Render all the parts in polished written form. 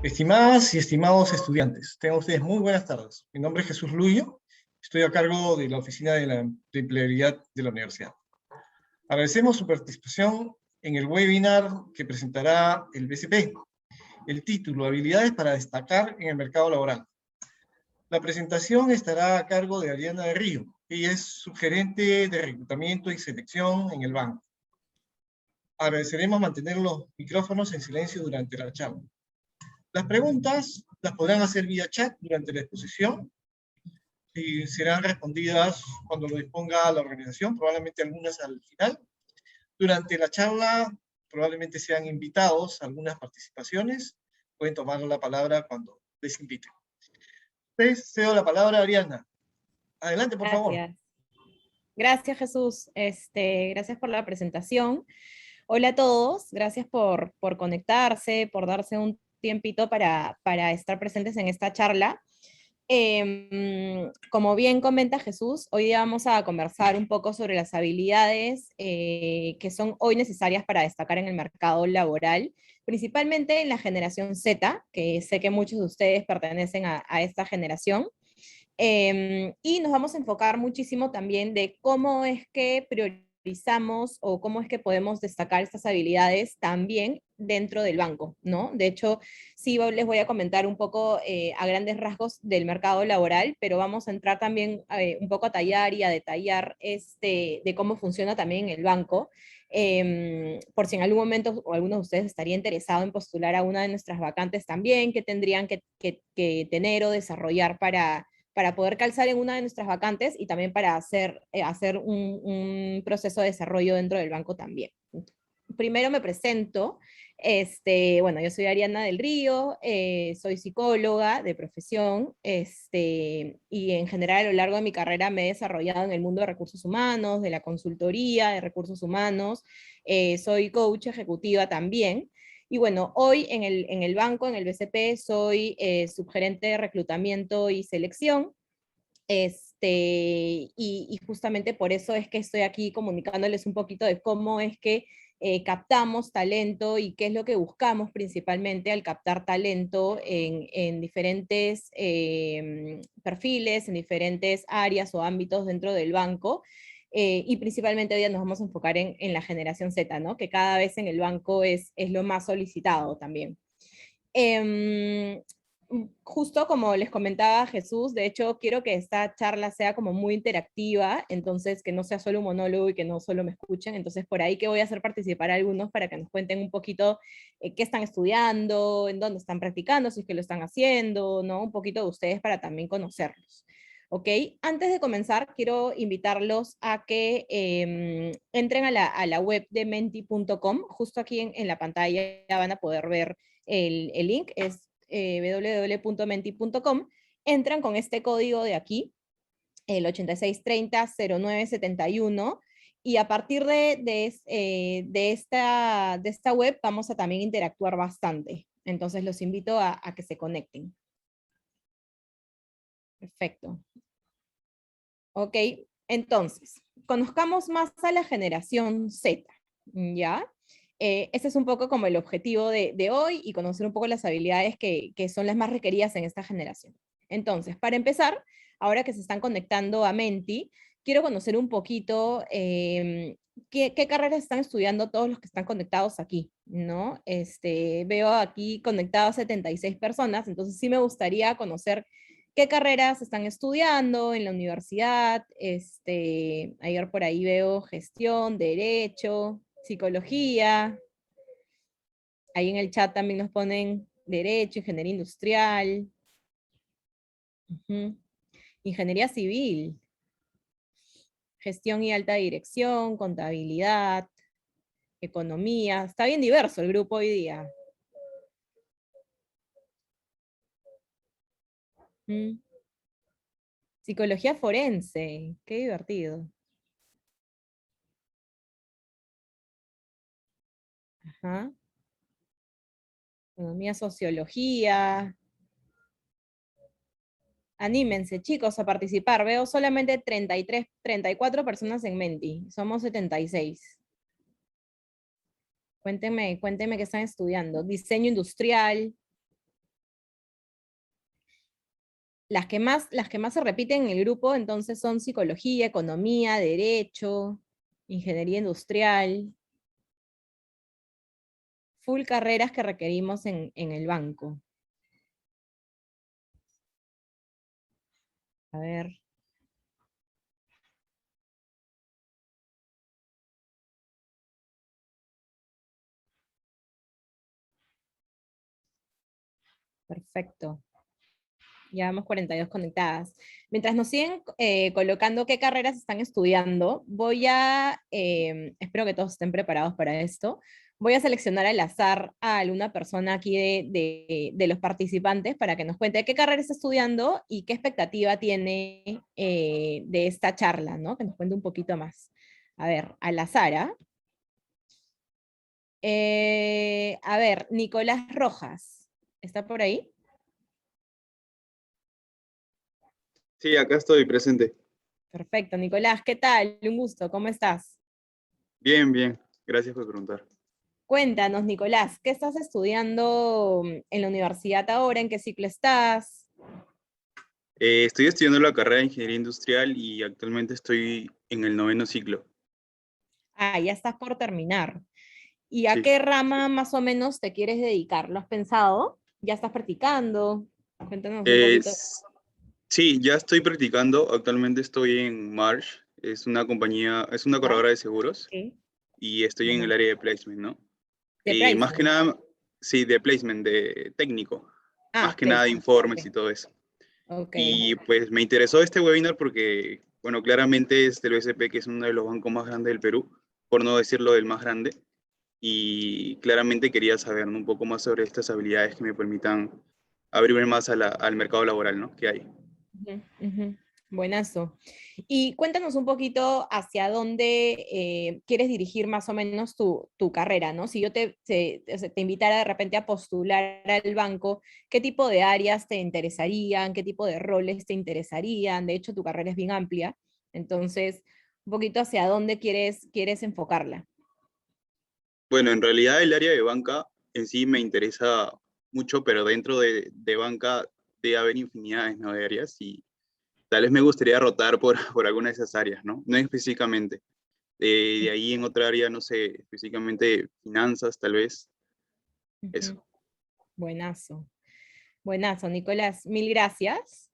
Estimadas y estimados estudiantes, tengan ustedes muy buenas tardes. Mi nombre es Jesús Luyo, estoy a cargo de la Oficina de Empleabilidad de la Universidad. Agradecemos su participación en el webinar que presentará el BCP, el título, Habilidades para destacar en el mercado laboral. La presentación estará a cargo de Ariana de Río, ella es subgerente de reclutamiento y selección en el banco. Agradeceremos mantener los micrófonos en silencio durante la charla. Las preguntas las podrán hacer vía chat durante la exposición y serán respondidas cuando lo disponga la organización, probablemente algunas al final. Durante la charla probablemente sean invitados a algunas participaciones. Pueden tomar la palabra cuando les inviten. Les cedo la palabra a Ariana. Adelante, por favor. Gracias. Gracias, Jesús. Gracias por la presentación. Hola a todos, gracias por conectarse, por darse un tiempito para estar presentes en esta charla. Como bien comenta Jesús, hoy día vamos a conversar un poco sobre las habilidades que son hoy necesarias para destacar en el mercado laboral, principalmente en la generación Z, que sé que muchos de ustedes pertenecen a esta generación. Y nos vamos a enfocar muchísimo también de cómo es que priorizamos o cómo es que podemos destacar estas habilidades también dentro del banco, ¿no? De hecho, sí les voy a comentar un poco a grandes rasgos del mercado laboral, pero vamos a entrar también un poco a tallar y a detallar de cómo funciona también el banco. Por si en algún momento o alguno de ustedes estaría interesado en postular a una de nuestras vacantes también, que tendrían que tener o desarrollar para poder calzar en una de nuestras vacantes y también para hacer un proceso de desarrollo dentro del banco también. Primero me presento. Bueno, yo soy Ariana del Río, soy psicóloga de profesión, y en general a lo largo de mi carrera me he desarrollado en el mundo de recursos humanos, de la consultoría de recursos humanos, soy coach ejecutiva también. Y bueno, hoy en el banco, en el BCP, soy subgerente de reclutamiento y selección. Y justamente por eso es que estoy aquí comunicándoles un poquito de cómo es que captamos talento y qué es lo que buscamos principalmente al captar talento en diferentes perfiles, en diferentes áreas o ámbitos dentro del banco. Y principalmente hoy día nos vamos a enfocar en la generación Z, ¿no? Que cada vez en el banco es lo más solicitado también. Justo como les comentaba Jesús, de hecho quiero que esta charla sea como muy interactiva, entonces que no sea solo un monólogo y que no solo me escuchen, entonces por ahí que voy a hacer participar a algunos para que nos cuenten un poquito qué están estudiando, en dónde están practicando, si es que lo están haciendo, ¿no? Un poquito de ustedes para también conocerlos. ¿Ok? Antes de comenzar, quiero invitarlos a que entren a la web de menti.com. Justo aquí en la pantalla van a poder ver el link, es www.menti.com. Entran con este código de aquí, el 8630-0971, y a partir de esta web vamos a también interactuar bastante. Entonces los invito a que se conecten. Perfecto. Ok, entonces, conozcamos más a la generación Z, ¿ya? Este es un poco como el objetivo de hoy y conocer un poco las habilidades que son las más requeridas en esta generación. Entonces, para empezar, ahora que se están conectando a Menti, quiero conocer un poquito qué carreras están estudiando todos los que están conectados aquí, ¿no? Veo aquí conectados 76 personas, entonces sí me gustaría conocer qué carreras están estudiando en la universidad. Ayer por ahí veo gestión, derecho, psicología. Ahí en el chat también nos ponen derecho, ingeniería industrial, ingeniería civil, gestión y alta dirección, contabilidad, economía. Está bien diverso el grupo hoy día. Psicología forense, qué divertido. Ajá. Economía, sociología. Anímense, chicos, a participar. Veo solamente 33, 34 personas en Menti. Somos 76. Cuéntenme qué están estudiando. Diseño industrial. Las que más se repiten en el grupo entonces son psicología, economía, derecho, ingeniería industrial, full carreras que requerimos en el banco. A ver. Perfecto. Llevamos 42 conectadas. Mientras nos siguen colocando qué carreras están estudiando, espero que todos estén preparados para esto, voy a seleccionar al azar a alguna persona aquí de los participantes para que nos cuente qué carrera está estudiando y qué expectativa tiene de esta charla, ¿no? Que nos cuente un poquito más. A ver, al azar, ¿ah? A ver, Nicolás Rojas, ¿está por ahí? Sí, acá estoy presente. Perfecto, Nicolás, ¿qué tal? Un gusto, ¿cómo estás? Bien, bien. Gracias por preguntar. Cuéntanos, Nicolás, ¿qué estás estudiando en la universidad ahora? ¿En qué ciclo estás? Estoy estudiando la carrera de Ingeniería Industrial y actualmente estoy en el 9º ciclo. Ah, ya estás por terminar. ¿Y a Sí. qué rama más o menos te quieres dedicar? ¿Lo has pensado? ¿Ya estás practicando? Cuéntanos un poquito. Es- sí, ya estoy practicando. Actualmente estoy en Marsh. Es una compañía, es una ¿Ya? corredora de seguros Ok. y estoy en el Bueno, área de placement, ¿no? de Y más que placement. nada, sí, de placement, de técnico. Más Ah, que nada de placement. informes Ok. y todo eso. Ok. Y pues me interesó este webinar porque, bueno, claramente es del BCP, que es uno de los bancos más grandes del Perú, por no decirlo del más grande. Y claramente quería saber, ¿no?, un poco más sobre estas habilidades que me permitan abrirme más al mercado laboral, ¿no?, que hay. Ujú, ujú. Buenazo. Y cuéntanos un poquito hacia dónde quieres dirigir más o menos tu carrera, ¿no? Si yo o sea, te invitara de repente a postular al banco, ¿qué tipo de áreas te interesarían? ¿Qué tipo de roles te interesarían? De hecho, tu carrera es bien amplia, entonces, un poquito hacia dónde quieres enfocarla. Bueno, en realidad el área de banca en sí me interesa mucho, pero dentro de banca debe haber infinidades, ¿no?, de áreas, y tal vez me gustaría rotar por alguna de esas áreas, ¿no? No específicamente. De ahí en otra área, no sé, específicamente finanzas, tal vez, eso. Ujú. Buenazo. Buenazo, Nicolás. Mil gracias.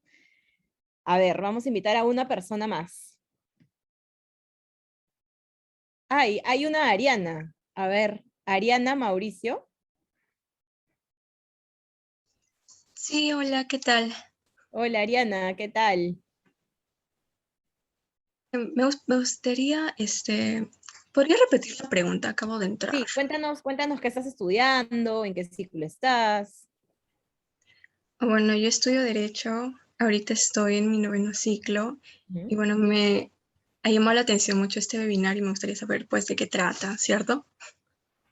A ver, vamos a invitar a una persona más. Hay una Ariana. A ver, Ariana Mauricio. Sí, hola, ¿qué tal? Hola Ariana, ¿qué tal? Me gustaría, ¿podría repetir la pregunta? Acabo de entrar. Sí, cuéntanos qué estás estudiando, en qué ciclo estás. Bueno, yo estudio Derecho, ahorita estoy en mi 9º ciclo y Ujú, bueno, me ha llamado la atención mucho este webinar y me gustaría saber pues de qué trata, ¿cierto?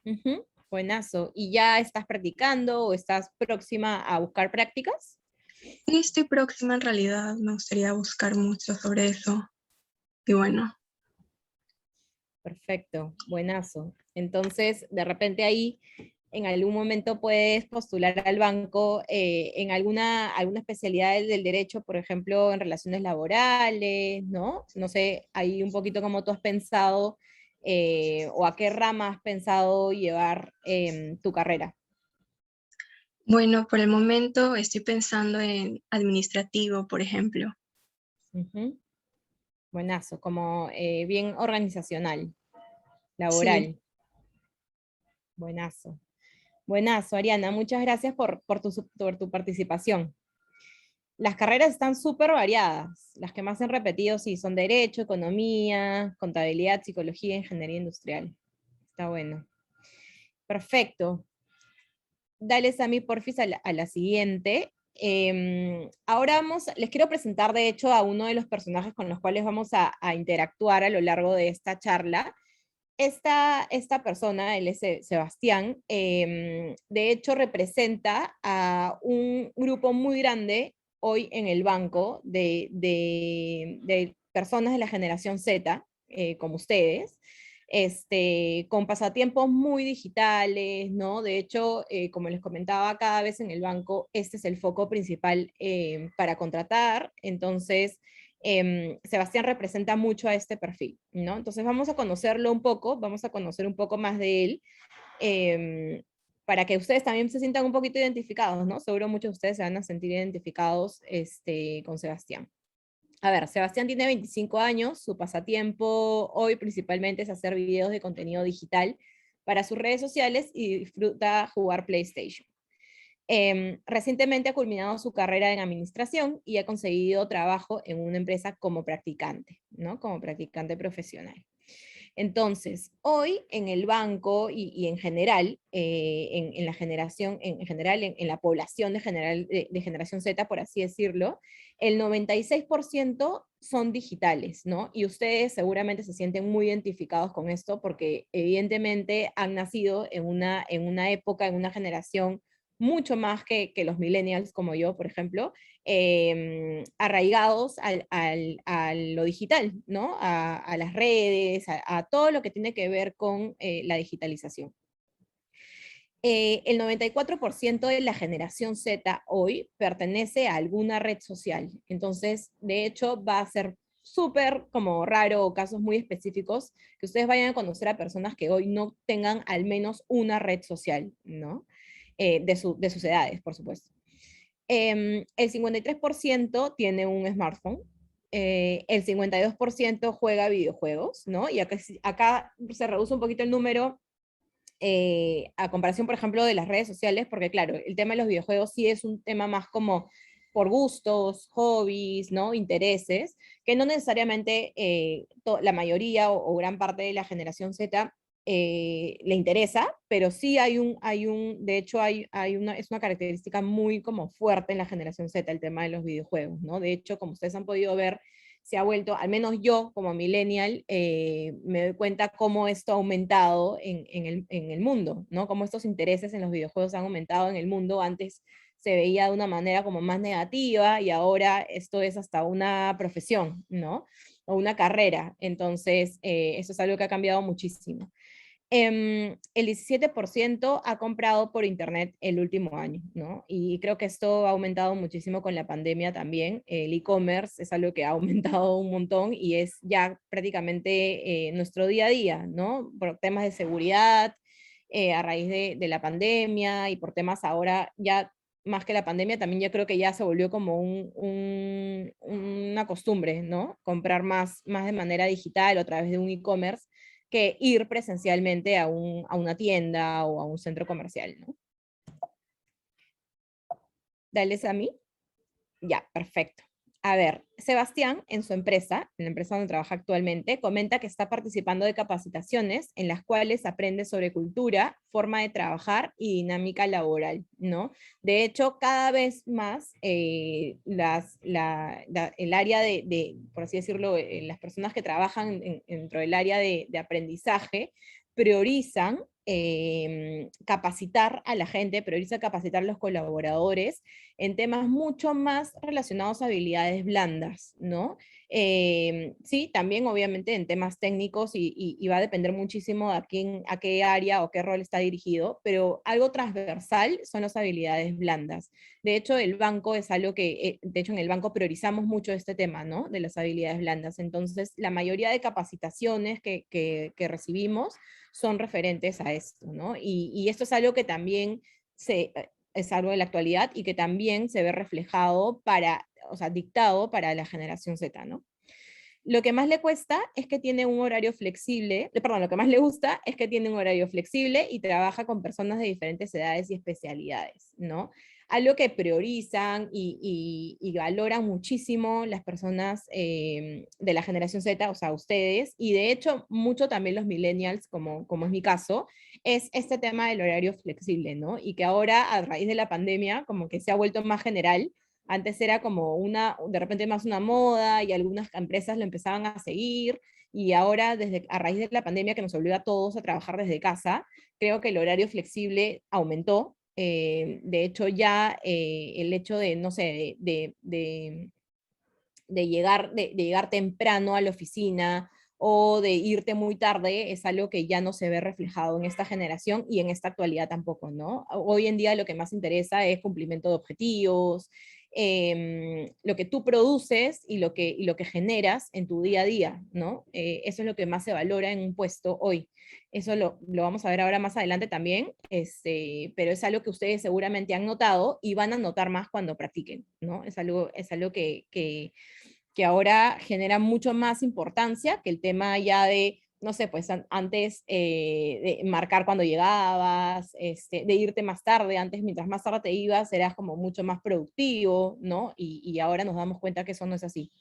ujú, buenazo. ¿Y ya estás practicando o estás próxima a buscar prácticas? Sí, estoy próxima en realidad, me gustaría buscar mucho sobre eso y bueno. Perfecto, buenazo. Entonces, de repente ahí en algún momento puedes postular al banco en alguna especialidad del derecho, por ejemplo, en relaciones laborales, ¿no? No sé, ahí un poquito como tú has pensado o a qué rama has pensado llevar tu carrera. Bueno, por el momento estoy pensando en administrativo, por ejemplo. Ujú, buenazo, como bien organizacional, Sí, laboral. Buenazo. Buenazo, Ariana. Muchas gracias por tu participación. Las carreras están súper variadas. Las que más han repetido, sí, son Derecho, Economía, Contabilidad, Psicología, Ingeniería Industrial. Está bueno. Perfecto. Dale, Sami, porfis, a la siguiente. Ahora les quiero presentar, de hecho, a uno de los personajes con los cuales vamos a interactuar a lo largo de esta charla. Esta persona, él es Sebastián, de hecho representa a un grupo muy grande hoy en el banco de personas de la generación Z, como ustedes, con pasatiempos muy digitales, ¿no? De hecho, como les comentaba, cada vez en el banco este es el foco principal para contratar, entonces Sebastián representa mucho a este perfil, ¿no? Entonces vamos a conocerlo un poco, vamos a conocer un poco más de él, para que ustedes también se sientan un poquito identificados, ¿no? Seguro muchos de ustedes se van a sentir identificados con Sebastián. A ver, Sebastián tiene 25 años, su pasatiempo hoy principalmente es hacer videos de contenido digital para sus redes sociales y disfruta jugar PlayStation. Recientemente ha culminado su carrera en administración y ha conseguido trabajo en una empresa como practicante, ¿no? Como practicante profesional. Entonces, hoy en el banco y en general, en la generación, en general, en la población de generación Z, por así decirlo, el 96% son digitales, ¿no? Y ustedes seguramente se sienten muy identificados con esto porque evidentemente han nacido en una época, en una generación mucho más que los millennials como yo, por ejemplo, arraigados a lo digital, ¿no? A las redes, a todo lo que tiene que ver con la digitalización. El 94% de la generación Z hoy pertenece a alguna red social. Entonces, de hecho, va a ser súper como raro o casos muy específicos que ustedes vayan a conocer a personas que hoy no tengan al menos una red social, ¿no? De sus edades, por supuesto. El 53% tiene un smartphone, el 52% juega videojuegos, ¿no? Y acá se reduce un poquito el número a comparación, por ejemplo, de las redes sociales, porque claro, el tema de los videojuegos sí es un tema más como por gustos, hobbies, ¿no? Intereses, que no necesariamente la mayoría o gran parte de la generación Z le interesa, pero sí de hecho es una característica muy como fuerte en la generación Z el tema de los videojuegos, ¿no? De hecho, como ustedes han podido ver, se ha vuelto, al menos yo como millennial, me doy cuenta cómo esto ha aumentado en el mundo, ¿no? Cómo estos intereses en los videojuegos han aumentado en el mundo. Antes se veía de una manera como más negativa y ahora esto es hasta una profesión, ¿no? O una carrera. Entonces, eso es algo que ha cambiado muchísimo. El 17% ha comprado por internet el último año, ¿no? Y creo que esto ha aumentado muchísimo con la pandemia también. El e-commerce es algo que ha aumentado un montón y es ya prácticamente nuestro día a día, ¿no? Por temas de seguridad, a raíz de la pandemia y por temas ahora ya más que la pandemia, también ya creo que ya se volvió como una costumbre, ¿no? Comprar más de manera digital o a través de un e-commerce que ir presencialmente a una tienda o a un centro comercial, ¿no? Dale, a mí. Ya, perfecto. A ver, Sebastián, en su empresa, en la empresa donde trabaja actualmente, comenta que está participando de capacitaciones en las cuales aprende sobre cultura, forma de trabajar y dinámica laboral, ¿no? De hecho, cada vez más el área por así decirlo, las personas que trabajan dentro del área de aprendizaje priorizan capacitar a la gente, prioriza capacitar a los colaboradores en temas mucho más relacionados a habilidades blandas, ¿no? Sí, también obviamente en temas técnicos y va a depender muchísimo a qué área o qué rol está dirigido, pero algo transversal son las habilidades blandas. De hecho, el banco es algo que, de hecho en el banco priorizamos mucho este tema, ¿no? De las habilidades blandas. Entonces, la mayoría de capacitaciones que recibimos son referentes a esto, ¿no? Y esto es algo que también es algo de la actualidad y que también se ve reflejado o sea, dictado para la generación Z, ¿no? Lo que más le cuesta es que tiene un horario flexible, perdón, lo que más le gusta es que tiene un horario flexible y trabaja con personas de diferentes edades y especialidades, ¿no? Algo que priorizan y valoran muchísimo las personas de la generación Z, o sea, ustedes, y de hecho mucho también los millennials, como es mi caso, es este tema del horario flexible, ¿no? Y que ahora a raíz de la pandemia como que se ha vuelto más general. Antes era como de repente más una moda y algunas empresas lo empezaban a seguir y ahora a raíz de la pandemia que nos obligó a todos a trabajar desde casa, creo que el horario flexible aumentó. De hecho ya el hecho de, no sé, de llegar temprano a la oficina o de irte muy tarde es algo que ya no se ve reflejado en esta generación y en esta actualidad tampoco, ¿no? Hoy en día lo que más interesa es cumplimiento de objetivos, lo que tú produces y lo que generas en tu día a día, ¿no? Eso es lo que más se valora en un puesto hoy. Eso lo vamos a ver ahora más adelante también, pero es algo que ustedes seguramente han notado y van a notar más cuando practiquen, ¿no? Es algo que ahora genera mucho más importancia que el tema ya de, no sé, pues antes de marcar cuando llegabas, de irte más tarde, antes mientras más tarde te ibas eras como mucho más productivo, ¿no? Y ahora nos damos cuenta que eso no es así.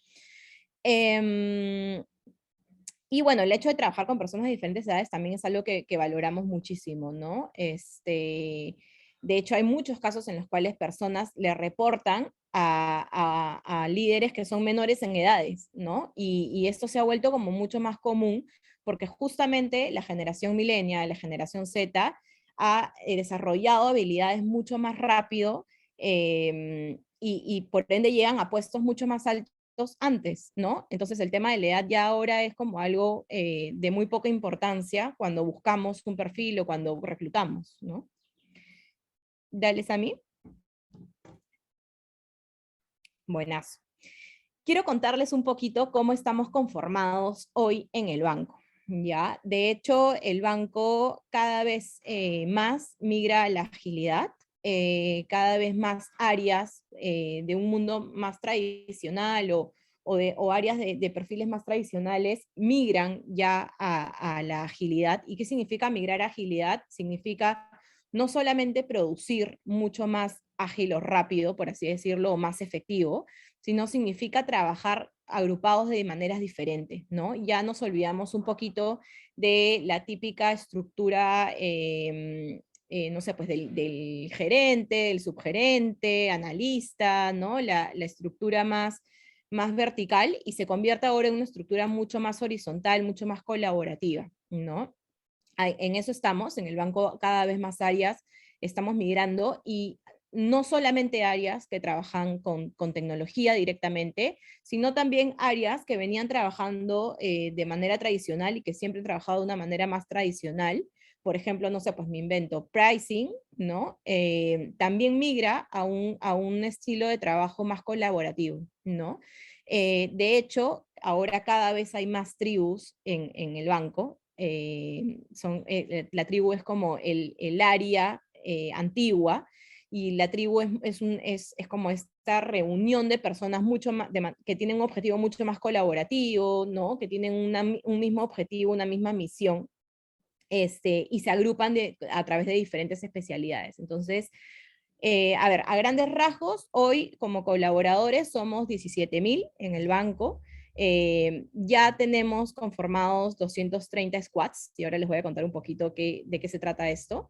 Y bueno, el hecho de trabajar con personas de diferentes edades también es algo que valoramos muchísimo, ¿no? De hecho, hay muchos casos en los cuales personas le reportan a líderes que son menores en edades, ¿no? Y esto se ha vuelto como mucho más común porque justamente la generación millennial, la generación Z, ha desarrollado habilidades mucho más rápido y por ende llegan a puestos mucho más altos antes, ¿no? Entonces el tema de la edad ya ahora es como algo de muy poca importancia cuando buscamos un perfil o cuando reclutamos, ¿no? Dale, Sami. Buenas. Quiero contarles un poquito cómo estamos conformados hoy en el banco. ¿Ya? De hecho, el banco cada vez más migra a la agilidad, cada vez más áreas de un mundo más tradicional o áreas de perfiles más tradicionales migran ya a la agilidad. ¿Y qué significa migrar a agilidad? Significa no solamente producir mucho más ágil o rápido, por así decirlo, o más efectivo, sino significa trabajar agrupados de maneras diferentes, ¿no? Ya nos olvidamos un poquito de la típica estructura, no sé, pues del gerente, del subgerente, analista, ¿no? La estructura más vertical y se convierte ahora en una estructura mucho más horizontal, mucho más colaborativa, ¿no? En eso estamos, en el banco cada vez más áreas estamos migrando y no solamente áreas que trabajan con tecnología directamente, sino también áreas que venían trabajando de manera tradicional y que siempre han trabajado de una manera más tradicional. Por ejemplo, no sé, pues me invento pricing, ¿no? También migra a un estilo de trabajo más colaborativo, ¿no? De hecho, ahora cada vez hay más tribus en el banco. La tribu es como el área antigua y la tribu es como esta reunión de personas mucho más, que tienen un objetivo mucho más colaborativo, ¿no? Que tienen un mismo objetivo, una misma misión, y se agrupan a través de diferentes especialidades. Entonces, a ver, a grandes rasgos, hoy como colaboradores somos 17.000 en el banco. Ya tenemos conformados 230 squads, y ahora les voy a contar un poquito de qué se trata esto.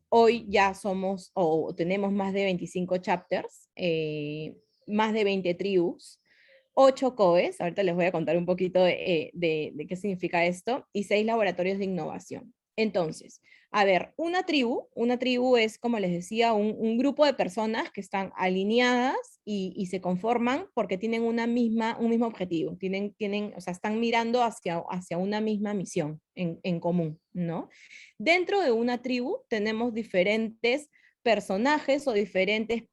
Hoy ya somos, o tenemos más de 25 chapters, más de 20 tribus, 8 COEs, ahorita les voy a contar un poquito de qué significa esto, y 6 laboratorios de innovación. Entonces, a ver, una tribu es, como les decía, un grupo de personas que están alineadas y se conforman porque tienen un mismo objetivo, o sea, están mirando hacia una misma misión en común, ¿no? Dentro de una tribu tenemos diferentes personajes o diferentes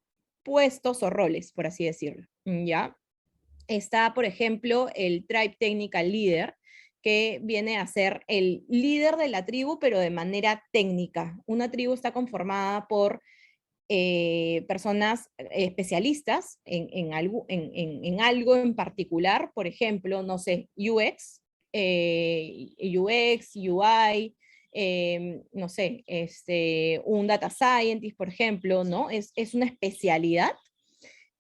puestos o roles, por así decirlo, ¿ya? Está, por ejemplo, el Tribe Technical Leader, que viene a ser el líder de la tribu, pero de manera técnica. Una tribu está conformada por personas especialistas en algo en particular, por ejemplo, no sé, UX, UI, no sé, un data scientist, por ejemplo, ¿no? Es una especialidad.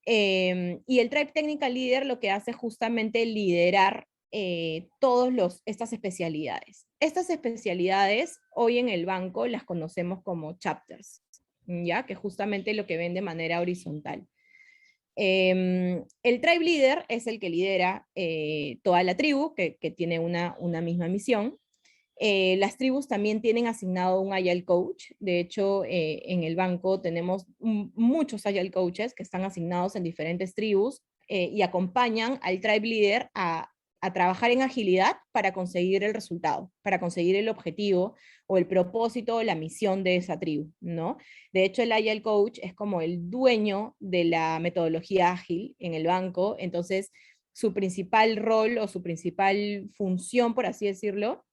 Y el Tribe Technical Leader lo que hace es justamente liderar estas especialidades. Estas especialidades hoy en el banco las conocemos como chapters, ¿ya? Que justamente lo que ven de manera horizontal. El Tribe Leader es el que lidera toda la tribu, que tiene una misma misión. Las tribus también tienen asignado un Agile Coach. De hecho, en el banco tenemos muchos Agile Coaches que están asignados en diferentes tribus y acompañan al Tribe Leader a a trabajar en agilidad para conseguir el resultado, para conseguir el objetivo o el propósito o la misión de esa tribu, ¿no? De hecho, el Agile Coach es como el dueño de la metodología ágil en el banco, entonces su principal rol o su principal función, por así decirlo,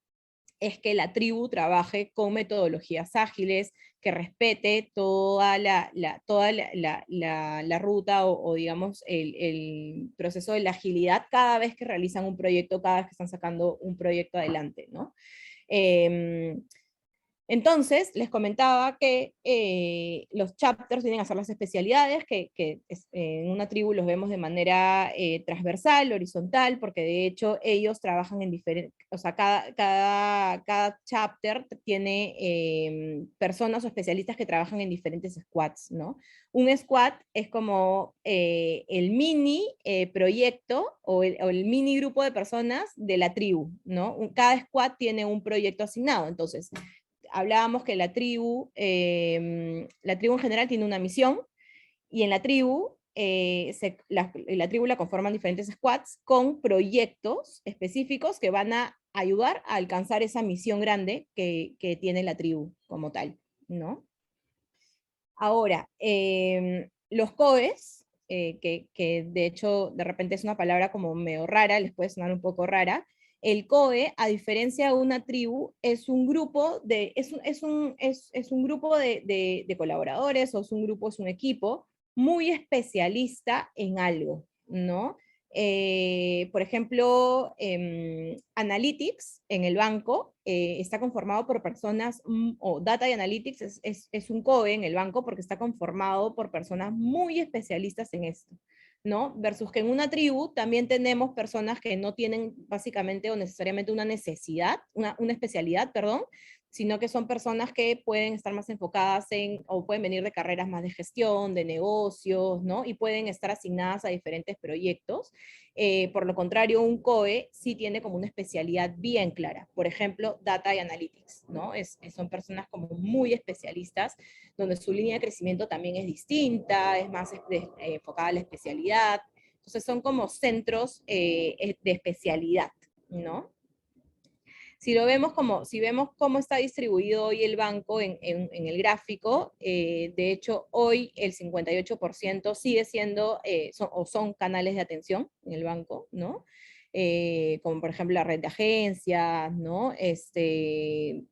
es que la tribu trabaje con metodologías ágiles, que respete toda la ruta o digamos el proceso de la agilidad cada vez que realizan un proyecto, cada vez que están sacando un proyecto adelante, ¿no? Entonces, les comentaba que los chapters tienen que hacer las especialidades, en una tribu los vemos de manera transversal, horizontal, porque de hecho ellos trabajan en diferentes, o sea, cada chapter tiene personas o especialistas que trabajan en diferentes squads, ¿no? Un squad es como el mini proyecto o el mini grupo de personas de la tribu, ¿no? Cada squad tiene un proyecto asignado, entonces hablábamos que la tribu en general tiene una misión, y en la tribu, la tribu la conforman diferentes squads con proyectos específicos que van a ayudar a alcanzar esa misión grande que tiene la tribu como tal, ¿no? Ahora, los COEs, que de hecho de repente es una palabra como medio rara, les puede sonar un poco rara. El COE, a diferencia de una tribu, es un grupo de colaboradores, o es un equipo muy especialista en algo, ¿no? Por ejemplo, Analytics en el banco está conformado por personas, o Data y Analytics es un COE en el banco porque está conformado por personas muy especialistas en esto, ¿no? Versus que en una tribu también tenemos personas que no tienen básicamente o necesariamente una necesidad, una especialidad, perdón, sino que son personas que pueden estar más enfocadas o pueden venir de carreras más de gestión, de negocios, ¿no? Y pueden estar asignadas a diferentes proyectos. Por lo contrario, un COE sí tiene como una especialidad bien clara. Por ejemplo, Data y Analytics, ¿no? Son personas como muy especialistas, donde su línea de crecimiento también es distinta, es más enfocada a la especialidad. Entonces son como centros de especialidad, ¿no? Si vemos cómo está distribuido hoy el banco en el gráfico, de hecho hoy el 58% sigue siendo, son canales de atención en el banco, ¿no? Como por ejemplo la red de agencias, ¿no?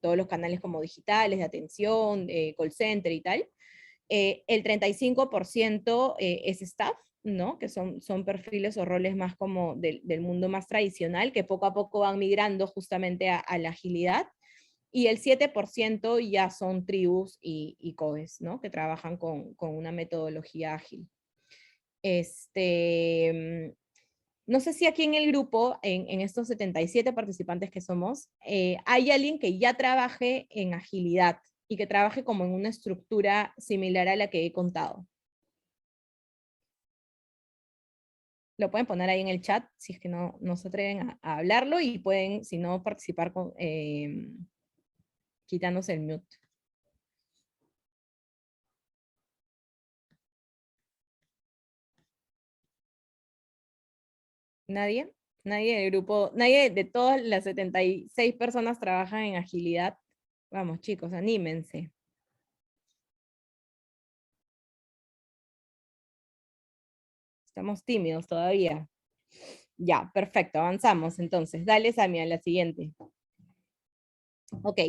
Todos los canales como digitales de atención, call center y tal. El 35% es staff, ¿no? Que son perfiles o roles más como del mundo más tradicional, que poco a poco van migrando justamente a la agilidad. Y el 7% ya son tribus y COEs, ¿no? Que trabajan con una metodología ágil. No sé si aquí en el grupo, en estos 77 participantes que somos, hay alguien que ya trabaje en agilidad y que trabaje como en una estructura similar a la que he contado. Lo pueden poner ahí en el chat si es que no se atreven a hablarlo, y pueden, si no, participar quitándose el mute. ¿Nadie? ¿Nadie del grupo, nadie de todas las 76 personas trabajan en agilidad? Vamos chicos, anímense. Estamos tímidos todavía. Ya, perfecto, avanzamos entonces. Dale, Sami, a la siguiente. Ok,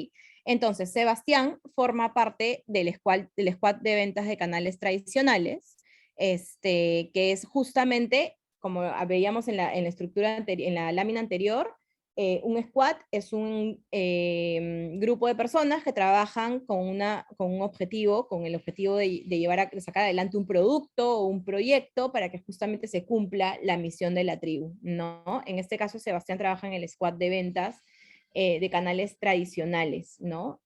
entonces Sebastián forma parte del squad de ventas de canales tradicionales, que es justamente, como veíamos en la estructura en la lámina anterior, un squad es un grupo de personas que trabajan con un objetivo, con el objetivo de sacar adelante un producto o un proyecto para que justamente se cumpla la misión de la tribu, ¿no? En este caso, Sebastián trabaja en el squad de ventas de canales tradicionales, ¿no?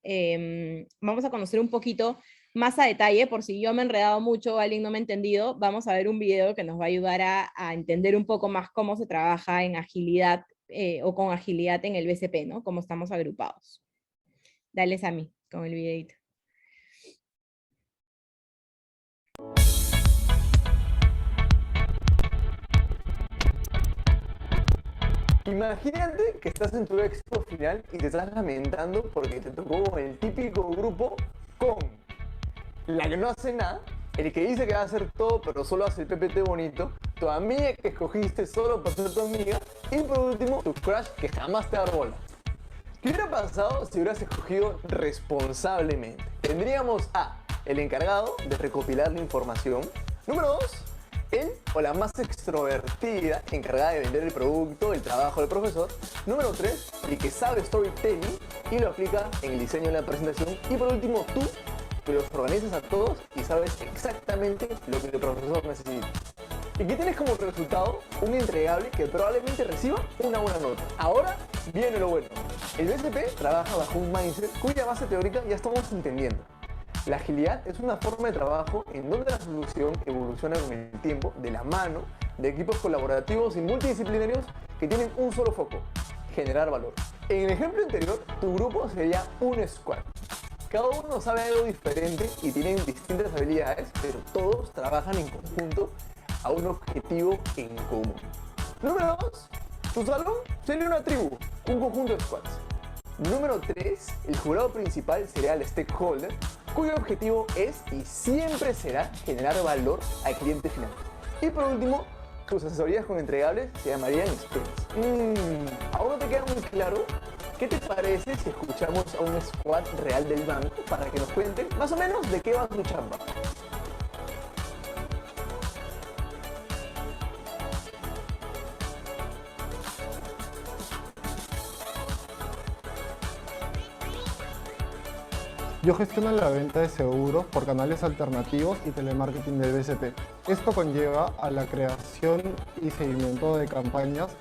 Vamos a conocer un poquito más a detalle, por si yo me he enredado mucho o alguien no me ha entendido, vamos a ver un video que nos va a ayudar a entender un poco más cómo se trabaja en agilidad o con agilidad en el BCP, ¿no? Cómo estamos agrupados. Dale, Sami, con el videito. Imagínate que estás en tu éxito final y te estás lamentando porque te tocó el típico grupo con la que no hace nada, el que dice que va a hacer todo pero solo hace el PPT bonito, tu amiga que escogiste solo para ser tu amiga y por último tu crush que jamás te da bola. ¿Qué hubiera pasado si hubieras escogido responsablemente? Tendríamos a el encargado de recopilar la información. Número 2, él o la más extrovertida encargada de vender el producto, el trabajo del profesor. Número 3, el que sabe storytelling y lo aplica en el diseño de la presentación. Y por último, tú, que los organizas a todos y sabes exactamente lo que el profesor necesita. Y que tienes como resultado un entregable que probablemente reciba una buena nota. Ahora viene lo bueno. El BCP trabaja bajo un mindset cuya base teórica ya estamos entendiendo. La agilidad es una forma de trabajo en donde la solución evoluciona con el tiempo de la mano de equipos colaborativos y multidisciplinarios que tienen un solo foco: generar valor. En el ejemplo anterior, tu grupo sería un squad. Cada uno sabe algo diferente y tienen distintas habilidades, pero todos trabajan en conjunto a un objetivo en común. Número 2, tu salón sería una tribu, un conjunto de squads. Número 3, el jurado principal sería el stakeholder, cuyo objetivo es y siempre será generar valor al cliente final. Y por último, tus asesorías con entregables se llamarían sprints. ¿Aún no te queda muy claro? ¿Qué te parece si escuchamos a un squad real del banco para que nos cuenten más o menos de qué va su chamba? Yo gestiono la venta de seguros por canales alternativos y telemarketing del BCP. Esto conlleva a la creación y seguimiento de campañas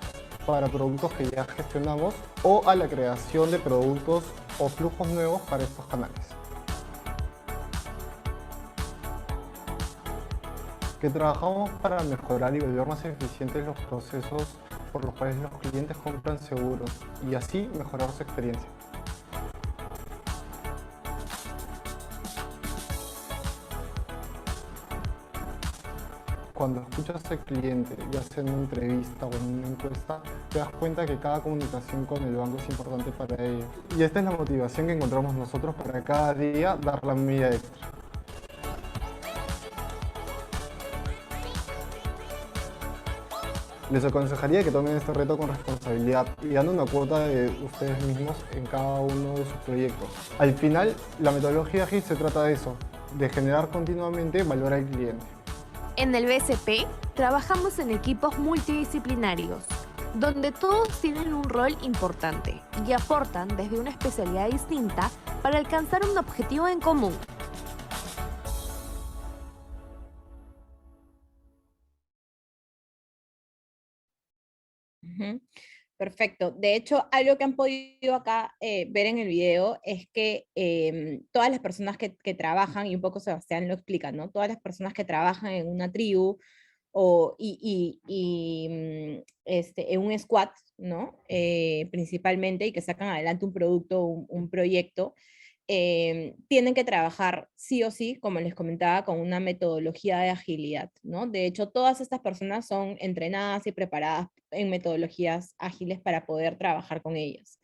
para productos que ya gestionamos o a la creación de productos o flujos nuevos para estos canales. Que trabajamos para mejorar y volver más eficientes los procesos por los cuales los clientes compran seguros y así mejorar su experiencia. Cuando escuchas al cliente, ya sea en una entrevista o en una encuesta, te das cuenta que cada comunicación con el banco es importante para ellos. Y esta es la motivación que encontramos nosotros para cada día dar la milla extra. Les aconsejaría que tomen este reto con responsabilidad y dando una cuota de ustedes mismos en cada uno de sus proyectos. Al final, la metodología ágil se trata de eso, de generar continuamente valor al cliente. En el BCP trabajamos en equipos multidisciplinarios, donde todos tienen un rol importante y aportan desde una especialidad distinta para alcanzar un objetivo en común. Perfecto. De hecho, algo que han podido acá ver en el video es que todas las personas que trabajan, y un poco Sebastián lo explica, ¿no? Todas las personas que trabajan en una tribu en un squad, ¿no? Principalmente, y que sacan adelante un producto, un proyecto, tienen que trabajar sí o sí, como les comentaba, con una metodología de agilidad, ¿no? De hecho, todas estas personas son entrenadas y preparadas en metodologías ágiles para poder trabajar con ellas.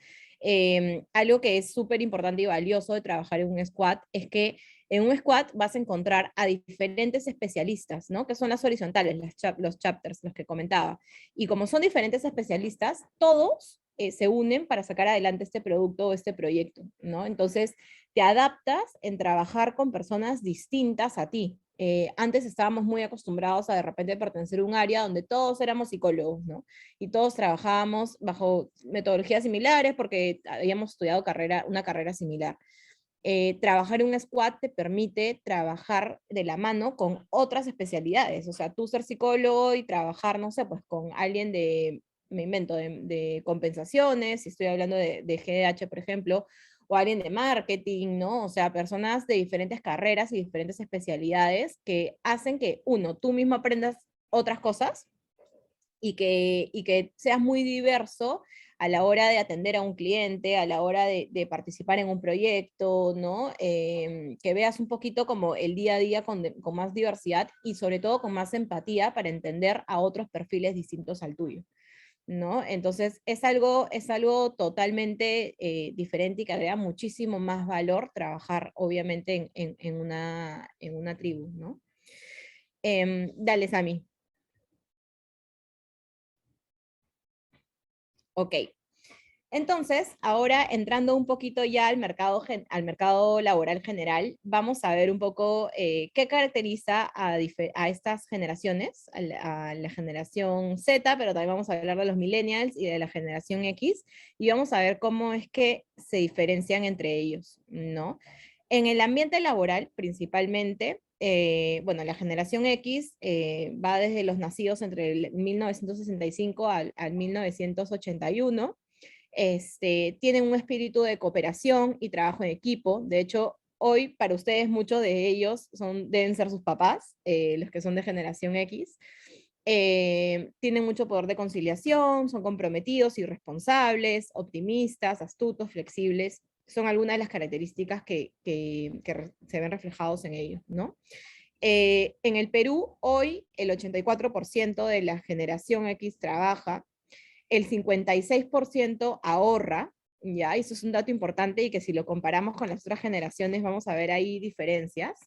Algo que es súper importante y valioso de trabajar en un squad es que en un squad vas a encontrar a diferentes especialistas, ¿no? Que son las horizontales, los chapters, los que comentaba. Y como son diferentes especialistas, todos se unen para sacar adelante este producto o este proyecto, ¿no? Entonces, te adaptas en trabajar con personas distintas a ti. Antes estábamos muy acostumbrados a de repente pertenecer a un área donde todos éramos psicólogos, ¿no? Y todos trabajábamos bajo metodologías similares porque habíamos estudiado una carrera similar. Trabajar en un squad te permite trabajar de la mano con otras especialidades, o sea, tú ser psicólogo y trabajar, no sé, pues con alguien me invento, de compensaciones, si estoy hablando de GDH, por ejemplo, o alguien de marketing, ¿no? O sea, personas de diferentes carreras y diferentes especialidades que hacen que, uno, tú mismo aprendas otras cosas y que seas muy diverso a la hora de atender a un cliente, a la hora de participar en un proyecto, ¿no? Que veas un poquito como el día a día con más diversidad y sobre todo con más empatía para entender a otros perfiles distintos al tuyo. ¿no? Entonces es algo totalmente diferente y que agrega muchísimo más valor trabajar obviamente en una tribu, ¿no? Dale, Sami. Ok. Entonces, ahora entrando un poquito ya al mercado laboral general, vamos a ver un poco qué caracteriza a estas generaciones, a la generación Z, pero también vamos a hablar de los millennials y de la generación X, y vamos a ver cómo es que se diferencian entre ellos, ¿no? En el ambiente laboral, principalmente, bueno, la generación X va desde los nacidos entre el 1965 al 1981, tienen un espíritu de cooperación y trabajo en equipo. De hecho, hoy para ustedes muchos de ellos deben ser sus papás, los que son de generación X. Tienen mucho poder de conciliación, son comprometidos y responsables, optimistas, astutos, flexibles. Son algunas de las características que se ven reflejados en ellos, ¿no? En el Perú, hoy el 84% de la generación X trabaja, el 56% ahorra, ¿ya? Eso es un dato importante y que si lo comparamos con las otras generaciones vamos a ver ahí diferencias.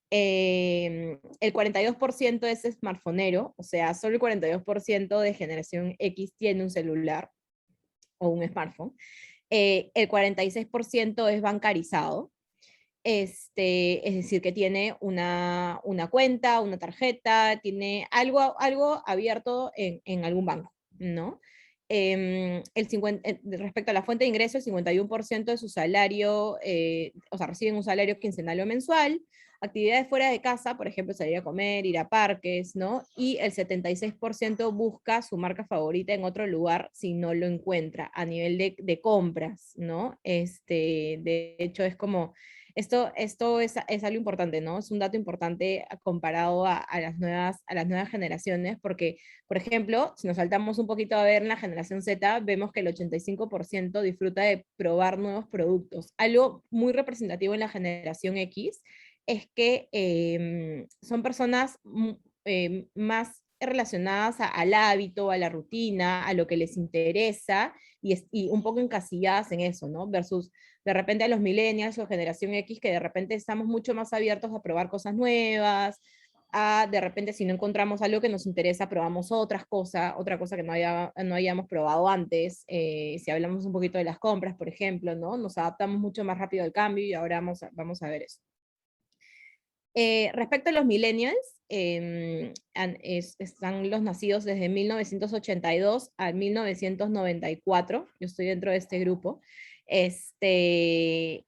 El 42% es smartphonero, o sea, solo el 42% de generación X tiene un celular o un smartphone. El 46% es bancarizado, es decir, que tiene una cuenta, una tarjeta, tiene algo abierto en algún banco, ¿no? Respecto a la fuente de ingresos, el 51% de su salario, o sea, reciben un salario quincenal o mensual, actividades fuera de casa, por ejemplo, salir a comer, ir a parques, ¿no? Y el 76% busca su marca favorita en otro lugar si no lo encuentra, a nivel de compras, ¿no? De hecho, es como esto es algo importante, ¿no? Es un dato importante comparado a las nuevas generaciones, porque, por ejemplo, si nos saltamos un poquito a ver en la generación Z, vemos que el 85% disfruta de probar nuevos productos. Algo muy representativo en la generación X es que son personas más relacionadas al hábito, a la rutina, a lo que les interesa, y un poco encasilladas en eso, ¿no? Versus de repente a los millennials o generación X, que de repente estamos mucho más abiertos a probar cosas nuevas, de repente si no encontramos algo que nos interesa, probamos otra cosa que no hayamos probado antes. Si hablamos un poquito de las compras, por ejemplo, ¿no? Nos adaptamos mucho más rápido al cambio y ahora vamos a ver eso. Respecto a los millennials, están los nacidos desde 1982 a 1994, yo estoy dentro de este grupo. De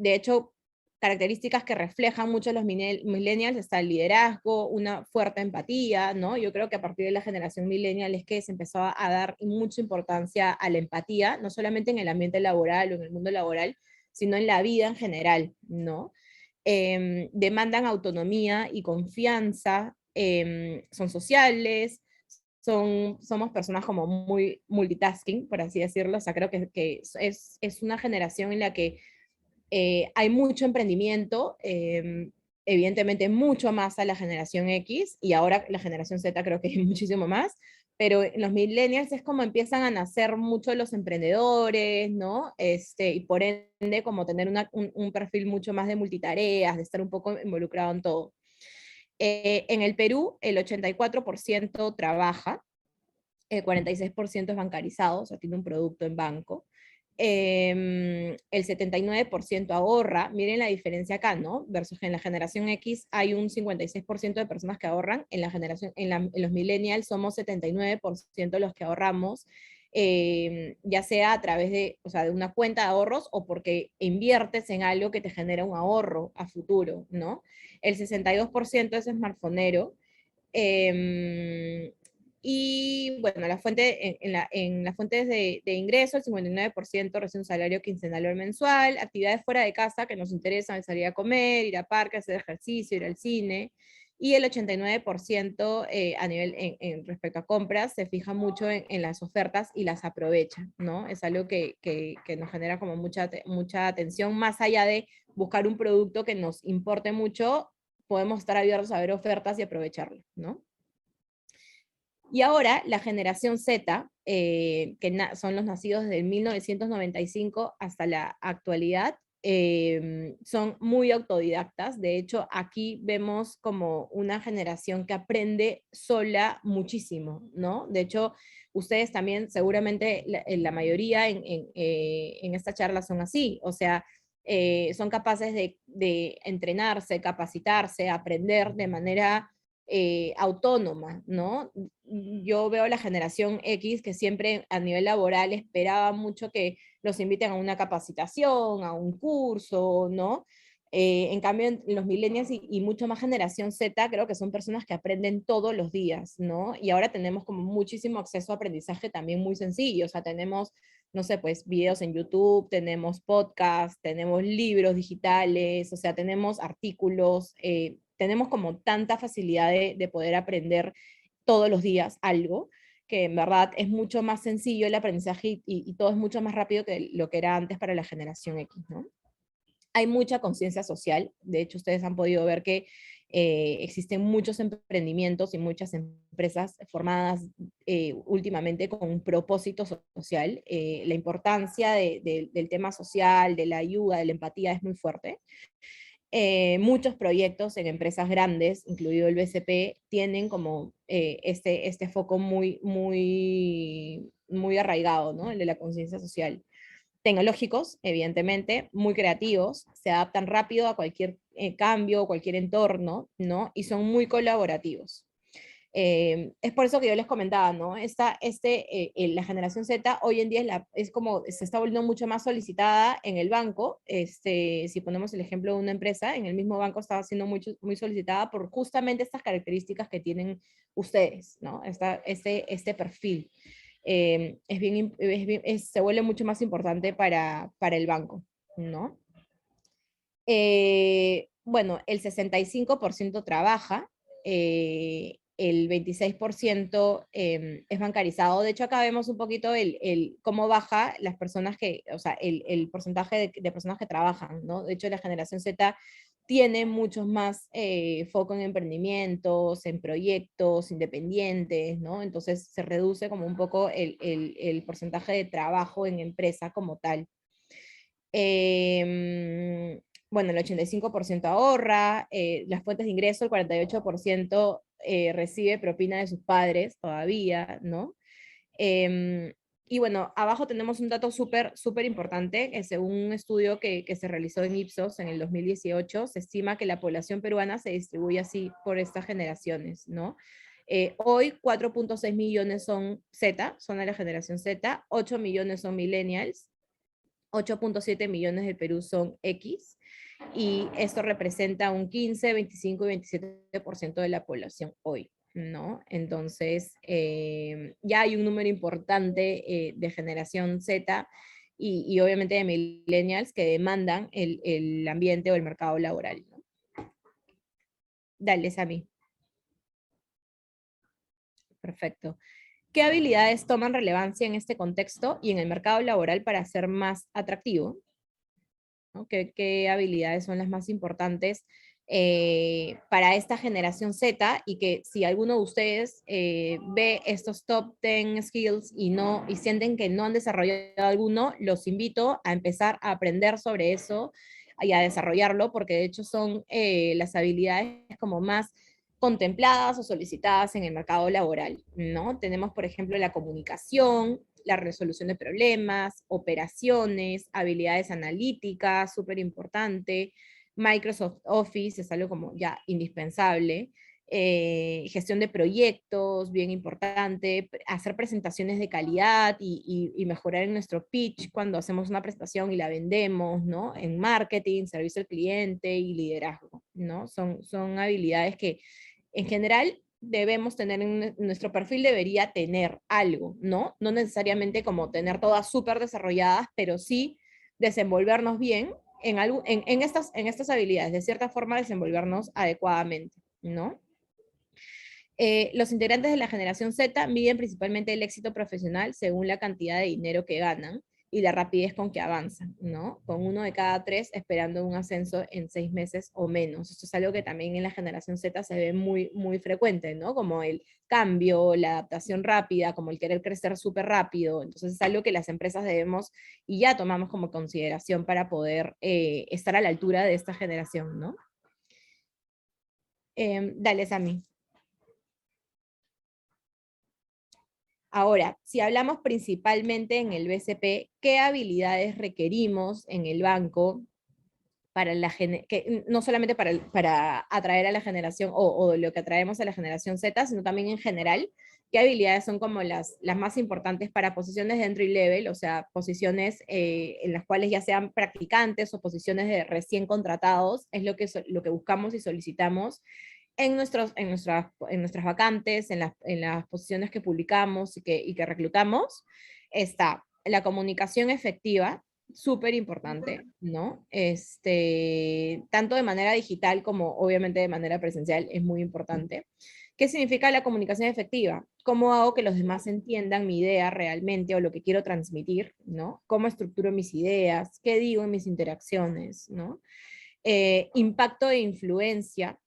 hecho, características que reflejan mucho los millennials está el liderazgo, una fuerte empatía, ¿no? Yo creo que a partir de la generación millennial es que se empezó a dar mucha importancia a la empatía, no solamente en el ambiente laboral o en el mundo laboral, sino en la vida en general, ¿no? Demandan autonomía y confianza, son sociales, somos personas como muy multitasking, por así decirlo. O sea, creo que es una generación en la que hay mucho emprendimiento, evidentemente mucho más a la generación X, y ahora la generación Z creo que es muchísimo más, pero en los millennials es como empiezan a nacer mucho los emprendedores, ¿no? Y por ende como tener un perfil mucho más de multitareas, de estar un poco involucrado en todo. En el Perú, el 84% trabaja, el 46% es bancarizado, o sea, tiene un producto en banco. El 79% ahorra, miren la diferencia acá, ¿no? Versus que en la generación X hay un 56% de personas que ahorran, en los millennials somos 79% los que ahorramos, ya sea a través de una cuenta de ahorros o porque inviertes en algo que te genera un ahorro a futuro, ¿no? El 62% es smartphonero. Y bueno, en las fuentes de ingreso, el 59% recibe un salario quincenal o mensual, actividades fuera de casa que nos interesan, salir a comer, ir a parques, hacer ejercicio, ir al cine, y el 89% a nivel, respecto a compras, se fija mucho en las ofertas y las aprovecha, ¿no? Es algo que nos genera como mucha atención, más allá de buscar un producto que nos importe mucho, podemos estar abiertos a ver ofertas y aprovecharlo, ¿no? Y ahora la generación Z, son los nacidos desde 1995 hasta la actualidad, son muy autodidactas. De hecho, aquí vemos como una generación que aprende sola muchísimo, ¿no? De hecho, ustedes también, seguramente la mayoría en esta charla son así, o sea, son capaces de entrenarse, capacitarse, aprender de manera autónoma, ¿no? Yo veo la generación X que siempre a nivel laboral esperaba mucho que los inviten a una capacitación, a un curso, ¿no? En cambio, los millennials y mucho más generación Z, creo que son personas que aprenden todos los días, ¿no? Y ahora tenemos como muchísimo acceso a aprendizaje también muy sencillo, o sea, tenemos, no sé, pues videos en YouTube, tenemos podcasts, tenemos libros digitales, o sea, tenemos artículos, tenemos como tanta facilidad de poder aprender todos los días algo, que en verdad es mucho más sencillo el aprendizaje y todo es mucho más rápido que lo que era antes para la generación X, ¿no? Hay mucha conciencia social, de hecho ustedes han podido ver que existen muchos emprendimientos y muchas empresas formadas últimamente con un propósito social. La importancia del tema social, de la ayuda, de la empatía es muy fuerte. Muchos proyectos en empresas grandes, incluido el BCP, tienen como este foco muy arraigado, ¿no? El de la conciencia social. Tecnológicos, evidentemente, muy creativos, se adaptan rápido a cualquier cambio, cualquier entorno, ¿no? Y son muy colaborativos. Es por eso que yo les comentaba, ¿no? La generación Z hoy en día es como, se está volviendo mucho más solicitada en el banco. Si ponemos el ejemplo de una empresa, en el mismo banco está siendo muy solicitada por justamente estas características que tienen ustedes, ¿no? Este perfil. Se vuelve mucho más importante para el banco, ¿no? Bueno, el 65% trabaja, el 26% es bancarizado. De hecho, acá vemos un poquito cómo baja las personas o sea, el porcentaje de personas que trabajan, ¿no? De hecho, la generación Z tiene muchos más foco en emprendimientos, en proyectos independientes, ¿no? Entonces se reduce como un poco el porcentaje de trabajo en empresa como tal. Bueno, el 85% ahorra, las fuentes de ingreso, el 48% recibe propina de sus padres todavía, ¿no? Y bueno, abajo tenemos un dato súper importante, que según un estudio que se realizó en Ipsos en el 2018, se estima que la población peruana se distribuye así por estas generaciones, ¿no? Hoy 4.6 millones son de la generación Z, 8 millones son millennials, 8.7 millones del Perú son X, y esto representa un 15, 25 y 27% de la población hoy, ¿no? Entonces, ya hay un número importante de generación Z y obviamente de millennials que demandan el ambiente o el mercado laboral, ¿no? Dale, Sami. Perfecto. ¿Qué habilidades toman relevancia en este contexto y en el mercado laboral para ser más atractivo? ¿No? ¿Qué habilidades son las más importantes para esta generación Z? Y que si alguno de ustedes ve estos top 10 skills y sienten que no han desarrollado alguno, los invito a empezar a aprender sobre eso y a desarrollarlo, porque de hecho son las habilidades como más contempladas o solicitadas en el mercado laboral, ¿no? Tenemos, por ejemplo, la comunicación, la resolución de problemas, operaciones, habilidades analíticas, súper importante, Microsoft Office es algo como ya indispensable, gestión de proyectos, bien importante, hacer presentaciones de calidad y mejorar en nuestro pitch cuando hacemos una presentación y la vendemos, ¿no? En marketing, servicio al cliente y liderazgo, ¿no? Son habilidades que en general debemos tener en nuestro perfil, debería tener algo, ¿no? No necesariamente como tener todas súper desarrolladas, pero sí desenvolvernos bien en estas habilidades, de cierta forma desenvolvernos adecuadamente, ¿no? Los integrantes de la generación Z miden principalmente el éxito profesional según la cantidad de dinero que ganan, y la rapidez con que avanzan, ¿no? Con 1 de cada 3 esperando un ascenso en 6 meses o menos. Esto es algo que también en la generación Z se ve muy, muy frecuente, ¿no? Como el cambio, la adaptación rápida, como el querer crecer súper rápido. Entonces es algo que las empresas debemos y ya tomamos como consideración para poder estar a la altura de esta generación, ¿no? Dale, Sami. Ahora, si hablamos principalmente en el BCP, ¿qué habilidades requerimos en el banco para no solamente para atraer a la generación, o lo que atraemos a la generación Z, sino también en general? ¿Qué habilidades son como las más importantes para posiciones de entry level, o sea, posiciones en las cuales ya sean practicantes o posiciones de recién contratados? Es lo que buscamos y solicitamos en nuestras vacantes, en las posiciones que publicamos y que reclutamos. Está la comunicación efectiva, súper importante, ¿no? Tanto de manera digital como obviamente de manera presencial es muy importante. ¿Qué significa la comunicación efectiva? ¿Cómo hago que los demás entiendan mi idea realmente o lo que quiero transmitir, ¿no? ¿Cómo estructuro mis ideas? ¿Qué digo en mis interacciones, ¿no? Impacto e influencia,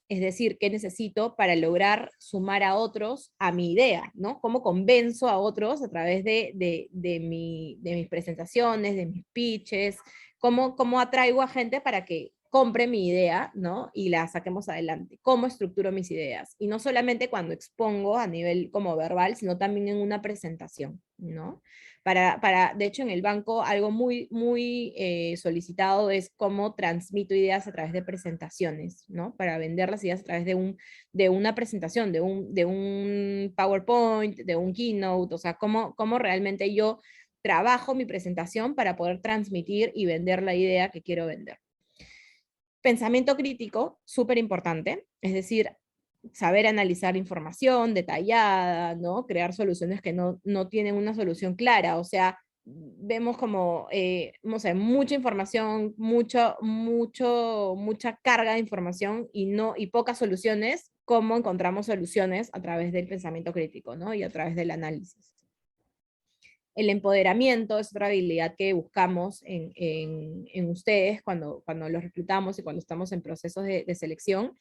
es decir, ¿qué necesito para lograr sumar a otros a mi idea, ¿no? ¿Cómo convenzo a otros a través de mis presentaciones, de mis pitches? ¿Cómo atraigo a gente para que compre mi idea, ¿no? Y la saquemos adelante. ¿Cómo estructuro mis ideas? Y no solamente cuando expongo a nivel como verbal, sino también en una presentación, ¿no? De hecho, en el banco algo muy, muy solicitado es cómo transmito ideas a través de presentaciones, ¿no? Para vender las ideas a través de una presentación, de un PowerPoint, de un Keynote, o sea, cómo realmente yo trabajo mi presentación para poder transmitir y vender la idea que quiero vender. Pensamiento crítico, súper importante, es decir, saber analizar información detallada, ¿no? Crear soluciones que no tienen una solución clara, o sea, vemos como, no sé, mucha información, mucha carga de información y pocas soluciones. ¿Cómo encontramos soluciones? A través del pensamiento crítico, ¿no? Y a través del análisis. El empoderamiento es otra habilidad que buscamos en ustedes cuando los reclutamos y cuando estamos en procesos de selección.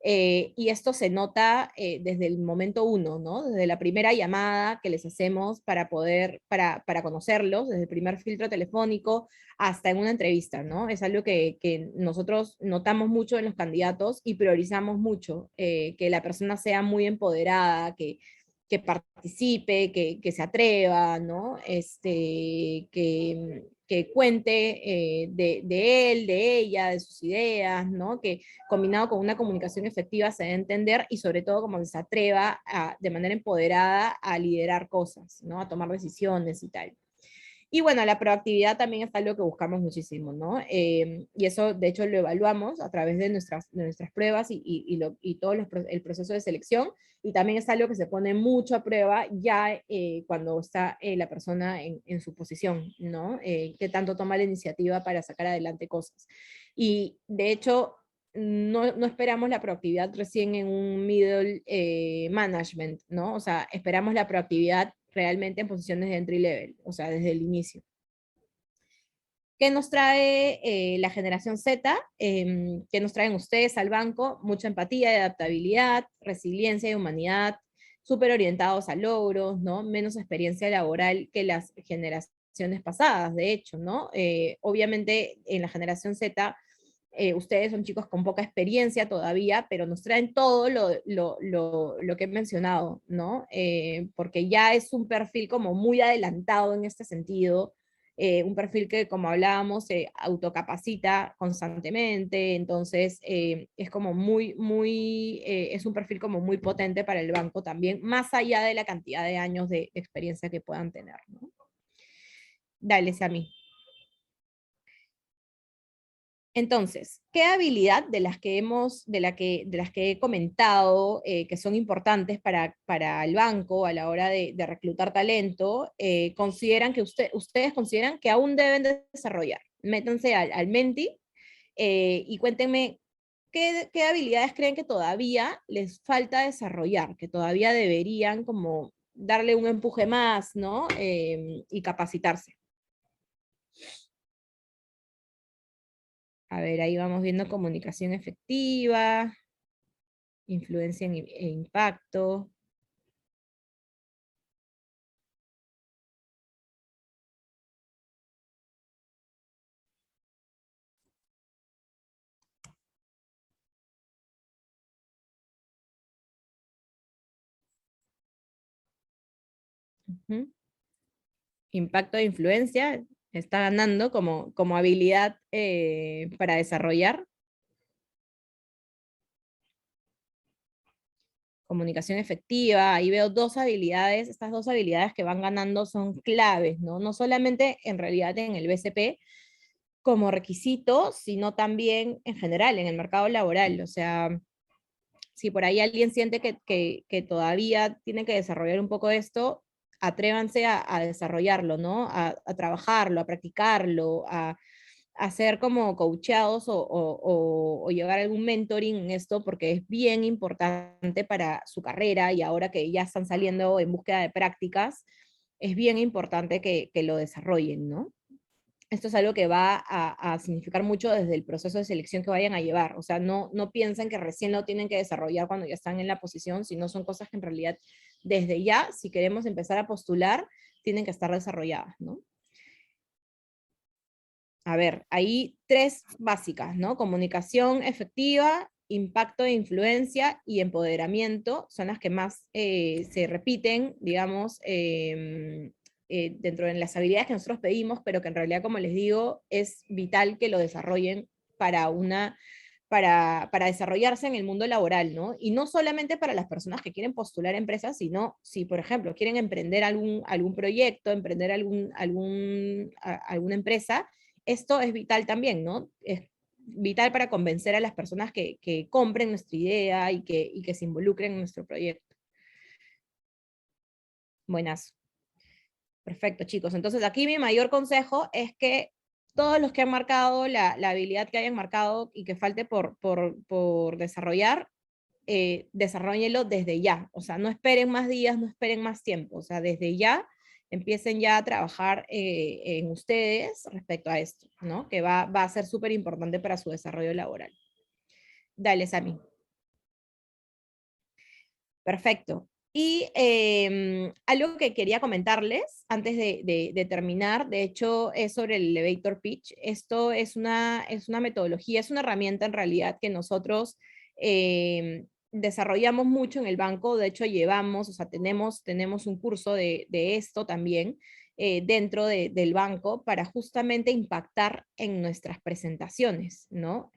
Y esto se nota desde el momento 1, ¿no? Desde la primera llamada que les hacemos para conocerlos, desde el primer filtro telefónico hasta en una entrevista, ¿no? Es algo que nosotros notamos mucho en los candidatos y priorizamos mucho, que la persona sea muy empoderada, que participe, que se atreva, ¿no? Que cuente de él, de ella, de sus ideas, ¿no? Que combinado con una comunicación efectiva se dé a entender y sobre todo como que se atreva de manera empoderada a liderar cosas, ¿no? A tomar decisiones y tal. Y bueno, la proactividad también es algo que buscamos muchísimo, ¿no? Y eso, de hecho, lo evaluamos a través de nuestras pruebas y todo el proceso de selección, y también es algo que se pone mucho a prueba ya cuando está la persona en su posición, ¿no? Que tanto toma la iniciativa para sacar adelante cosas. Y, de hecho, no esperamos la proactividad recién en un middle management, ¿no? O sea, esperamos la proactividad realmente en posiciones de entry level, o sea, desde el inicio. ¿Qué nos trae la generación Z? ¿Qué nos traen ustedes al banco? Mucha empatía y adaptabilidad, resiliencia y humanidad, súper orientados a logros, ¿no? Menos experiencia laboral que las generaciones pasadas, de hecho, ¿no? Obviamente en la generación Z ustedes son chicos con poca experiencia todavía, pero nos traen todo lo que he mencionado, ¿no? Porque ya es un perfil como muy adelantado en este sentido, un perfil que, como hablábamos, se autocapacita constantemente, entonces es como es un perfil como muy potente para el banco también, más allá de la cantidad de años de experiencia que puedan tener, ¿no? Dale, Sami. Entonces, ¿qué habilidad de las que he comentado que son importantes para el banco a la hora de reclutar talento, consideran que ustedes consideran que aún deben de desarrollar? Métanse al Menti y cuéntenme qué habilidades creen que todavía les falta desarrollar, que todavía deberían como darle un empuje más, ¿no? Y capacitarse. A ver, ahí vamos viendo comunicación efectiva, influencia e impacto. Ujú. Impacto e influencia está ganando como habilidad para desarrollar. Comunicación efectiva, ahí veo dos habilidades, estas dos habilidades que van ganando son claves, ¿no? No solamente en realidad en el BCP como requisito, sino también en general en el mercado laboral. O sea, si por ahí alguien siente que todavía tiene que desarrollar un poco esto, atrévanse a desarrollarlo, ¿no? A trabajarlo, a practicarlo, a ser como coacheados o llevar algún mentoring en esto, porque es bien importante para su carrera y ahora que ya están saliendo en búsqueda de prácticas, es bien importante que lo desarrollen, ¿no? Esto es algo que va a significar mucho desde el proceso de selección que vayan a llevar. O sea, no piensen que recién lo tienen que desarrollar cuando ya están en la posición, sino son cosas que en realidad desde ya, si queremos empezar a postular, tienen que estar desarrolladas, ¿no? A ver, hay tres básicas, ¿no? Comunicación efectiva, impacto e influencia y empoderamiento son las que más se repiten, digamos, dentro de las habilidades que nosotros pedimos, pero que en realidad, como les digo, es vital que lo desarrollen para desarrollarse en el mundo laboral, ¿no? Y no solamente para las personas que quieren postular empresas, sino si, por ejemplo, quieren emprender algún proyecto, emprender alguna empresa, esto es vital también, ¿no? Es vital para convencer a las personas que compren nuestra idea y que se involucren en nuestro proyecto. Buenas. Perfecto, chicos. Entonces, aquí mi mayor consejo es que todos los que han marcado la habilidad que hayan marcado y que falte por desarrollar, desarrollenlo desde ya. O sea, no esperen más días, no esperen más tiempo. O sea, desde ya empiecen ya a trabajar en ustedes respecto a esto, ¿no? Que va a ser súper importante para su desarrollo laboral. Dale, Sami. Perfecto. Y algo que quería comentarles antes de terminar, de hecho, es sobre el elevator pitch. Esto es una metodología, es una herramienta en realidad que nosotros desarrollamos mucho en el banco. De hecho, llevamos, o sea, tenemos un curso de esto también dentro del banco para justamente impactar en nuestras presentaciones, ¿no?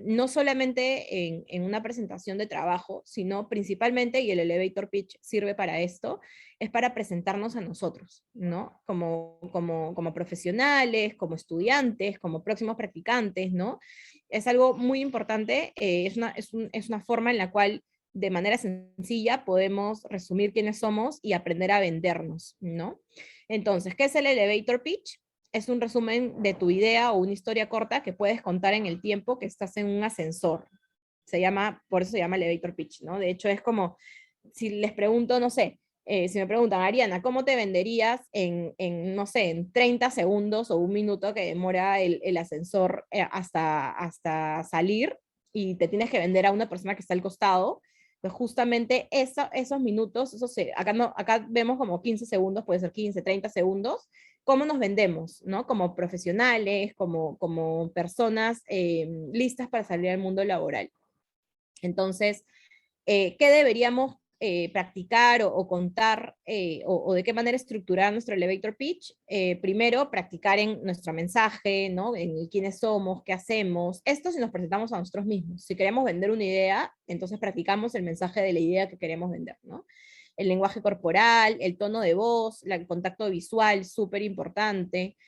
No solamente en una presentación de trabajo, sino principalmente, y el elevator pitch sirve para esto, es para presentarnos a nosotros, ¿no? Como profesionales, como estudiantes, como próximos practicantes, ¿no? Es algo muy importante, es una forma en la cual de manera sencilla podemos resumir quiénes somos y aprender a vendernos, ¿no? Entonces, ¿qué es el elevator pitch? Es un resumen de tu idea o una historia corta que puedes contar en el tiempo que estás en un ascensor. Por eso se llama elevator pitch, ¿no? De hecho, es como, si les pregunto, no sé, si me preguntan, Ariana, ¿cómo te venderías no sé, en 30 segundos o un minuto que demora el ascensor hasta salir y te tienes que vender a una persona que está al costado? Pues justamente esos minutos, acá vemos como 15 segundos, puede ser 15, 30 segundos, cómo nos vendemos, ¿no? Como profesionales, como personas listas para salir al mundo laboral. Entonces, ¿qué deberíamos practicar o contar o de qué manera estructurar nuestro elevator pitch? Primero, practicar en nuestro mensaje, ¿no? En quiénes somos, qué hacemos. Esto si nos presentamos a nosotros mismos. Si queremos vender una idea, entonces practicamos el mensaje de la idea que queremos vender, ¿no? El lenguaje corporal, el tono de voz, el contacto visual, súper importante.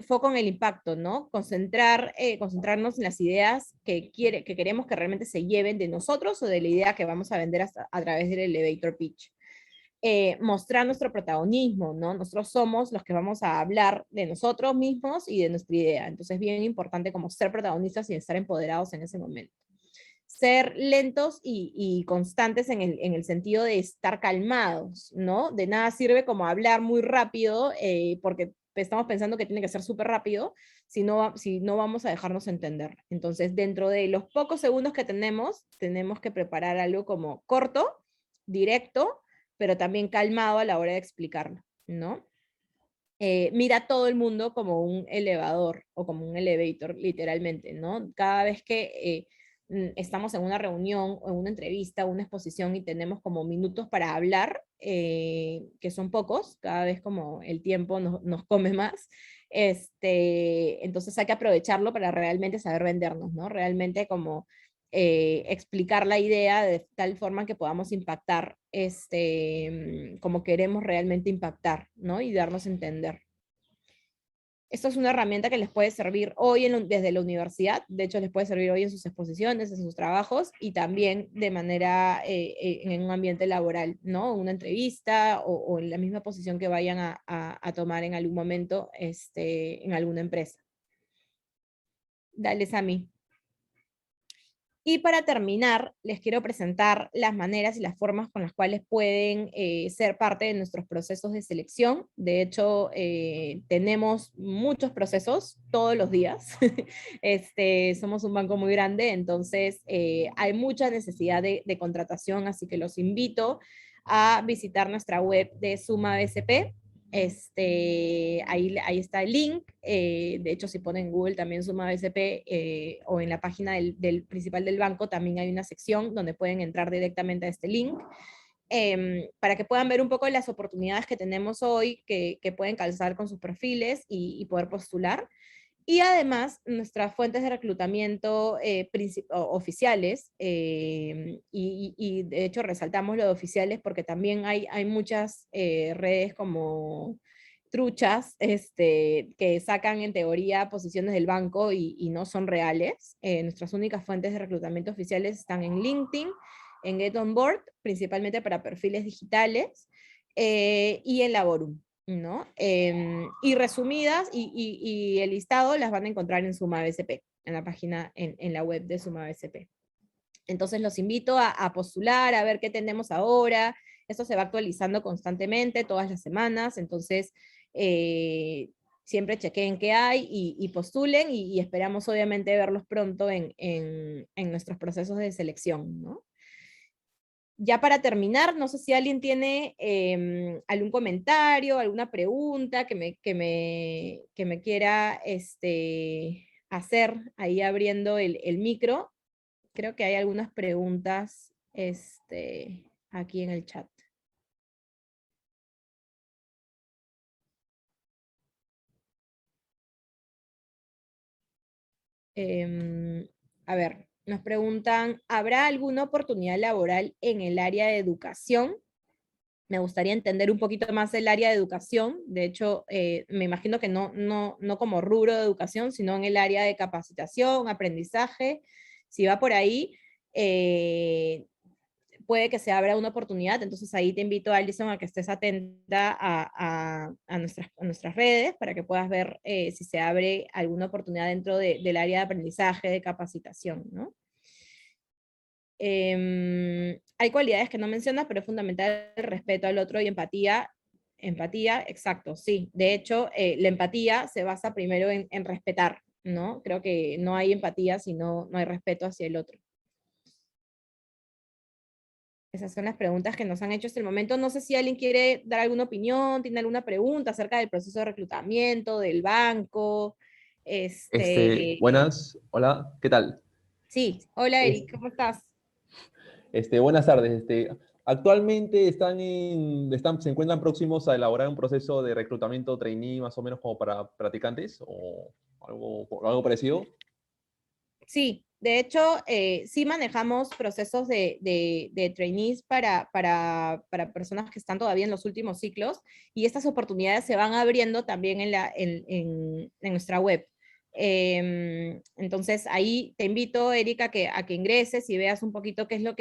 Foco en el impacto, ¿no? Concentrarnos en las ideas que queremos que realmente se lleven de nosotros o de la idea que vamos a vender a través del elevator pitch. Mostrar nuestro protagonismo, ¿no? Nosotros somos los que vamos a hablar de nosotros mismos y de nuestra idea. Entonces es bien importante como ser protagonistas y estar empoderados en ese momento. Ser lentos y constantes en el sentido de estar calmados, ¿no? De nada sirve como hablar muy rápido porque estamos pensando que tiene que ser súper rápido, si no vamos a dejarnos entender. Entonces, dentro de los pocos segundos que tenemos que preparar algo como corto, directo, pero también calmado a la hora de explicarlo, ¿no? Mira a todo el mundo como un elevador o como un elevator, literalmente, ¿no? Cada vez que estamos en una reunión o en una entrevista o una exposición y tenemos como minutos para hablar, que son pocos, cada vez como el tiempo nos come más, entonces hay que aprovecharlo para realmente saber vendernos, ¿no? Realmente como explicar la idea de tal forma que podamos impactar como queremos realmente impactar, ¿no? Y darnos a entender. Esto es una herramienta que les puede servir hoy desde la universidad, de hecho les puede servir hoy en sus exposiciones, en sus trabajos, y también de manera en un ambiente laboral, ¿no? Una entrevista o en la misma posición que vayan a tomar en algún momento en alguna empresa. Dale, Sami. Y para terminar, les quiero presentar las maneras y las formas con las cuales pueden ser parte de nuestros procesos de selección. De hecho, tenemos muchos procesos todos los días. Somos un banco muy grande, entonces hay mucha necesidad de contratación, así que los invito a visitar nuestra web de Suma BCP. Ahí está el link, de hecho si ponen en Google también Suma BCP o en la página del principal del banco también hay una sección donde pueden entrar directamente a este link para que puedan ver un poco las oportunidades que tenemos hoy que pueden calzar con sus perfiles y poder postular. Y además, nuestras fuentes de reclutamiento oficiales, y de hecho resaltamos lo de oficiales porque también hay muchas redes como truchas que sacan en teoría posiciones del banco y no son reales. Nuestras únicas fuentes de reclutamiento oficiales están en LinkedIn, en Get On Board, principalmente para perfiles digitales, y en Laborum, ¿no? Y resumidas, y el listado las van a encontrar en Suma BCP, en la página, en la web de Suma BCP. Entonces los invito a postular, a ver qué tenemos ahora. Esto se va actualizando constantemente, todas las semanas, entonces siempre chequeen qué hay y postulen, y esperamos obviamente verlos pronto en nuestros procesos de selección, ¿no? Ya para terminar, no sé si alguien tiene algún comentario, alguna pregunta que me quiera hacer ahí abriendo el micro. Creo que hay algunas preguntas aquí en el chat. A ver, nos preguntan, ¿habrá alguna oportunidad laboral en el área de educación? Me gustaría entender un poquito más el área de educación. De hecho, me imagino que no como rubro de educación, sino en el área de capacitación, aprendizaje. Si va por ahí, puede que se abra una oportunidad. Entonces ahí te invito, Alison, a que estés atenta a nuestras redes para que puedas ver si se abre alguna oportunidad dentro del área de aprendizaje, de capacitación, ¿no? Hay cualidades que no mencionas, pero es fundamental el respeto al otro y empatía. Empatía, exacto, sí. De hecho, la empatía se basa primero en respetar, ¿no? Creo que no hay empatía si no hay respeto hacia el otro. Esas son las preguntas que nos han hecho hasta el momento. No sé si alguien quiere dar alguna opinión, tiene alguna pregunta acerca del proceso de reclutamiento, del banco. Buenas, hola, ¿qué tal? Sí, hola Eric, ¿cómo estás? Buenas tardes. Actualmente se encuentran próximos a elaborar un proceso de reclutamiento trainee más o menos como para practicantes o algo parecido. Sí, de hecho, sí manejamos procesos de trainees para personas que están todavía en los últimos ciclos, y estas oportunidades se van abriendo también en nuestra web. Entonces ahí te invito, Erika, a que ingreses y veas un poquito qué es lo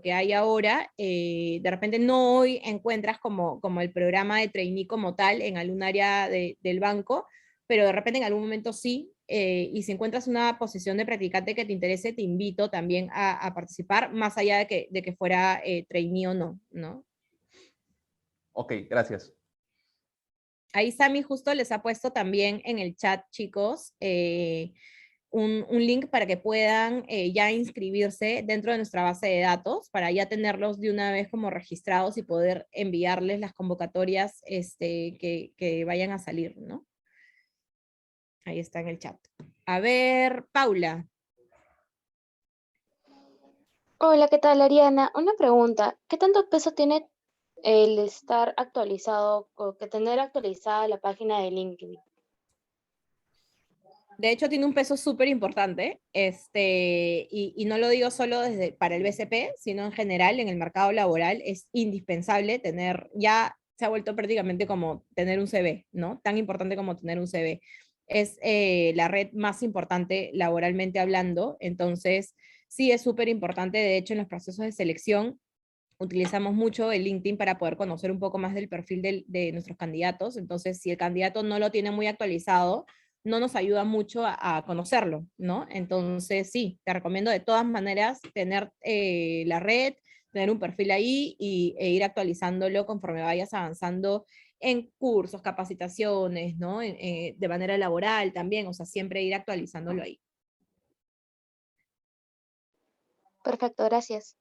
que hay ahora. De repente no hoy encuentras como el programa de trainee como tal en algún área del banco, pero de repente en algún momento sí. Y si encuentras una posición de practicante que te interese, te invito también a participar, más allá de que fuera trainee o no, ¿no? Ok, gracias. Ahí Sami justo les ha puesto también en el chat, chicos, un link para que puedan ya inscribirse dentro de nuestra base de datos, para ya tenerlos de una vez como registrados y poder enviarles las convocatorias que vayan a salir, ¿no? Ahí está en el chat. A ver, Paula. Hola, ¿qué tal, Ariana? Una pregunta. ¿Qué tanto peso tiene el estar actualizado o que tener actualizada la página de LinkedIn? De hecho, tiene un peso súper importante, y no lo digo solo para el BCP, sino en general en el mercado laboral es indispensable tener, ya se ha vuelto prácticamente como tener un CV, ¿no? Tan importante como tener un CV. Es la red más importante laboralmente hablando, entonces sí es súper importante. De hecho, en los procesos de selección utilizamos mucho el LinkedIn para poder conocer un poco más del perfil de nuestros candidatos. Entonces, si el candidato no lo tiene muy actualizado, no nos ayuda mucho a conocerlo, ¿no? Entonces, sí, te recomiendo de todas maneras tener la red, tener un perfil ahí e ir actualizándolo conforme vayas avanzando en cursos, capacitaciones, ¿no? De manera laboral también, o sea, siempre ir actualizándolo ahí. Perfecto, gracias.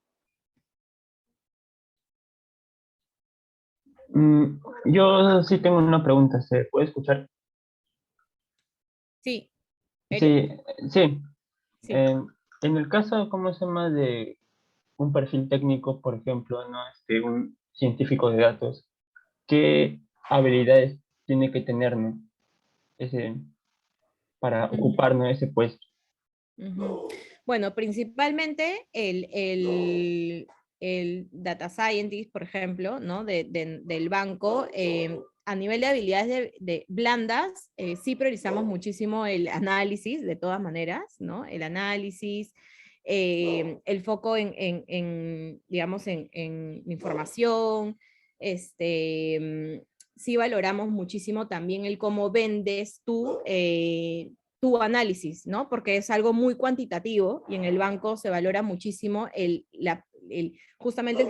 Yo sí tengo una pregunta, ¿se puede escuchar? Sí, Sí, sí. sí. En el caso, ¿cómo se llama? De un perfil técnico, por ejemplo, ¿no? Un científico de datos, ¿qué habilidades tiene que tener, ¿no? Ese, para ocupar, ¿no? Ese puesto. Bueno, principalmente el data scientist, por ejemplo, ¿no? Del banco, a nivel de habilidades de blandas, sí priorizamos muchísimo el análisis, de todas maneras, ¿no? El análisis, el foco digamos, en información, sí valoramos muchísimo también el cómo vendes tú, tu análisis, ¿no? Porque es algo muy cuantitativo y en el banco se valora muchísimo justamente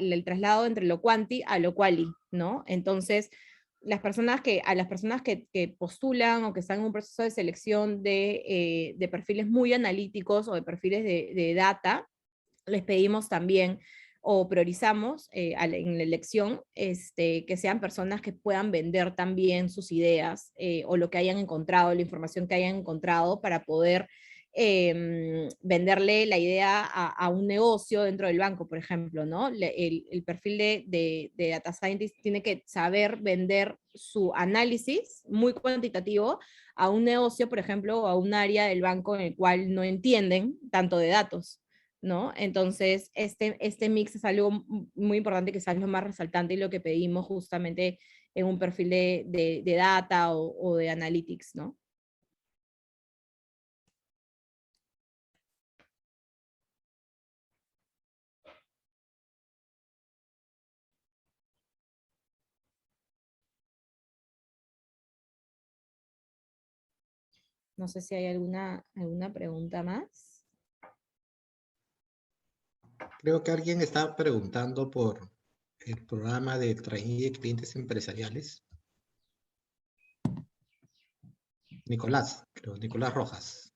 el traslado entre lo quanti a lo quali, ¿no? Entonces, a las personas que postulan o que están en un proceso de selección de perfiles muy analíticos o de perfiles de data, les pedimos también o priorizamos en la elección que sean personas que puedan vender también sus ideas o lo que hayan encontrado, la información que hayan encontrado para poder venderle la idea a un negocio dentro del banco, por ejemplo, ¿no? El perfil de Data Scientist tiene que saber vender su análisis muy cuantitativo a un negocio, por ejemplo, o a un área del banco en el cual no entienden tanto de datos, ¿no? Entonces, este mix es algo muy importante, que es lo más resaltante y lo que pedimos justamente en un perfil de data o de analytics, ¿no? No sé si hay alguna pregunta más. Creo que alguien está preguntando por el programa de trainee de clientes empresariales. Nicolás, creo, Nicolás Rojas.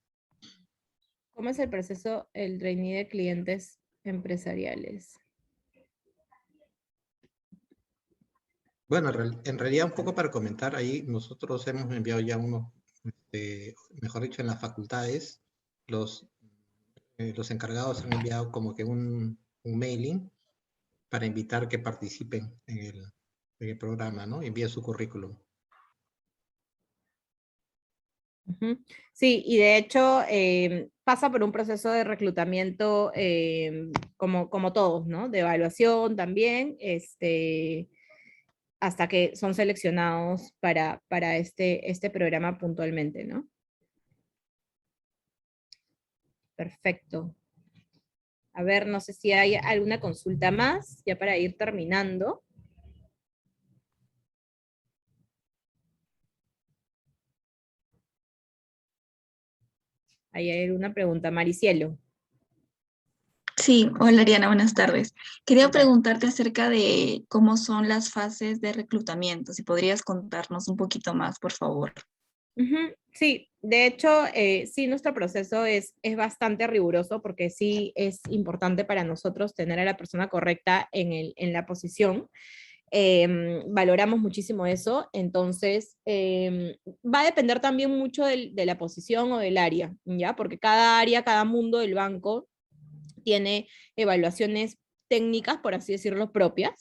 ¿Cómo es el proceso, el trainee de clientes empresariales? Bueno, en realidad un poco para comentar ahí, nosotros hemos enviado ya unos, mejor dicho, en las facultades, los encargados han enviado como que un mailing para invitar que participen en el programa, ¿no? Envíen su currículum. Sí, y de hecho pasa por un proceso de reclutamiento como todos, ¿no? De evaluación también, hasta que son seleccionados para este programa puntualmente, ¿no? Perfecto. A ver, no sé si hay alguna consulta más, ya para ir terminando. ¿Hay alguna pregunta? Maricielo. Sí, hola Ariana, buenas tardes. Quería Hola. preguntarte acerca de cómo son las fases de reclutamiento, si podrías contarnos un poquito más, por favor. Ujú, sí, de hecho, sí, nuestro proceso es bastante riguroso porque sí es importante para nosotros tener a la persona correcta en la posición. Valoramos muchísimo eso, entonces va a depender también mucho de la posición o del área, ¿ya? Porque cada área, cada mundo del banco tiene evaluaciones técnicas, por así decirlo, propias.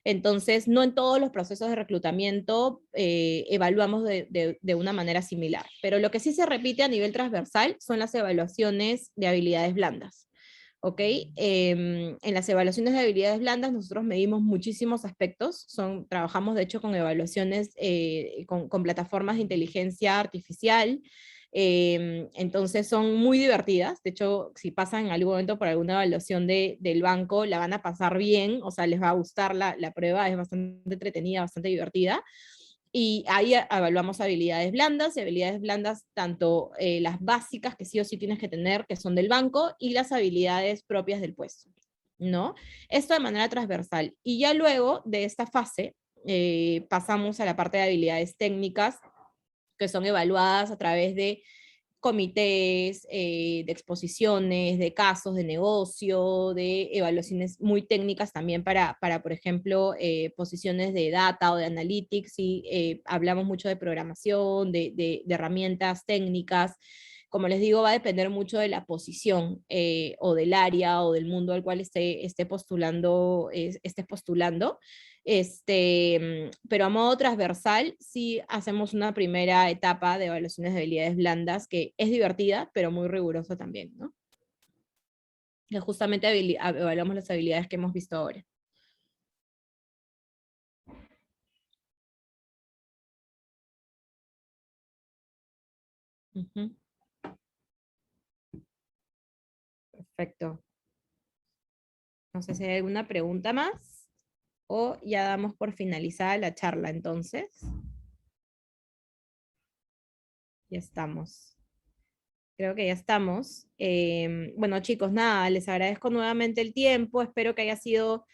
Entonces, no en todos los procesos de reclutamiento evaluamos de una manera similar, pero lo que sí se repite a nivel transversal son las evaluaciones de habilidades blandas. ¿Ok? En las evaluaciones de habilidades blandas nosotros medimos muchísimos aspectos, trabajamos de hecho con evaluaciones con plataformas de inteligencia artificial, entonces son muy divertidas, de hecho si pasan en algún momento por alguna evaluación del banco la van a pasar bien, o sea les va a gustar la prueba, es bastante entretenida, bastante divertida. Y ahí evaluamos habilidades blandas, y habilidades blandas tanto las básicas que sí o sí tienes que tener, que son del banco, y las habilidades propias del puesto, ¿no? Esto de manera transversal. Y ya luego de esta fase pasamos a la parte de habilidades técnicas, que son evaluadas a través de comités, de exposiciones, de casos de negocio, de evaluaciones muy técnicas también para por ejemplo, posiciones de data o de analytics, y hablamos mucho de programación, de herramientas técnicas. Como les digo, va a depender mucho de la posición o del área o del mundo al cual estés postulando. Pero a modo transversal, sí hacemos una primera etapa de evaluaciones de habilidades blandas que es divertida, pero muy rigurosa también, ¿no? Que justamente evaluamos las habilidades que hemos visto ahora. Ujú. Perfecto. No sé si hay alguna pregunta más o ya damos por finalizada la charla entonces. Ya estamos. Creo que ya estamos. Bueno, chicos, nada, les agradezco nuevamente el tiempo. Espero que haya sido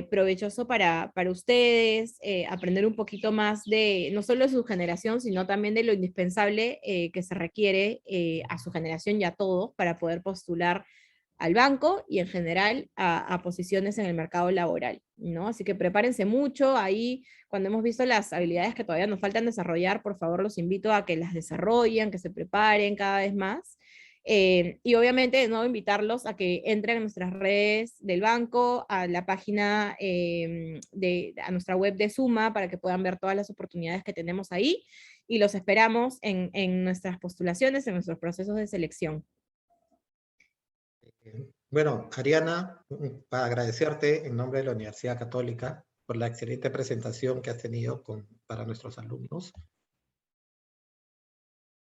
provechoso para ustedes, aprender un poquito más de, no solo de su generación, sino también de lo indispensable que se requiere a su generación y a todos para poder postular al banco y en general a posiciones en el mercado laboral, ¿no? Así que prepárense mucho. Ahí, cuando hemos visto las habilidades que todavía nos faltan desarrollar, por favor los invito a que las desarrollen, que se preparen cada vez más. Y obviamente de nuevo invitarlos a que entren a nuestras redes del banco, a la página, a nuestra web de Suma, para que puedan ver todas las oportunidades que tenemos ahí, y los esperamos en nuestras postulaciones, en nuestros procesos de selección. Bueno, Ariana, para agradecerte en nombre de la Universidad Católica por la excelente presentación que has tenido para nuestros alumnos.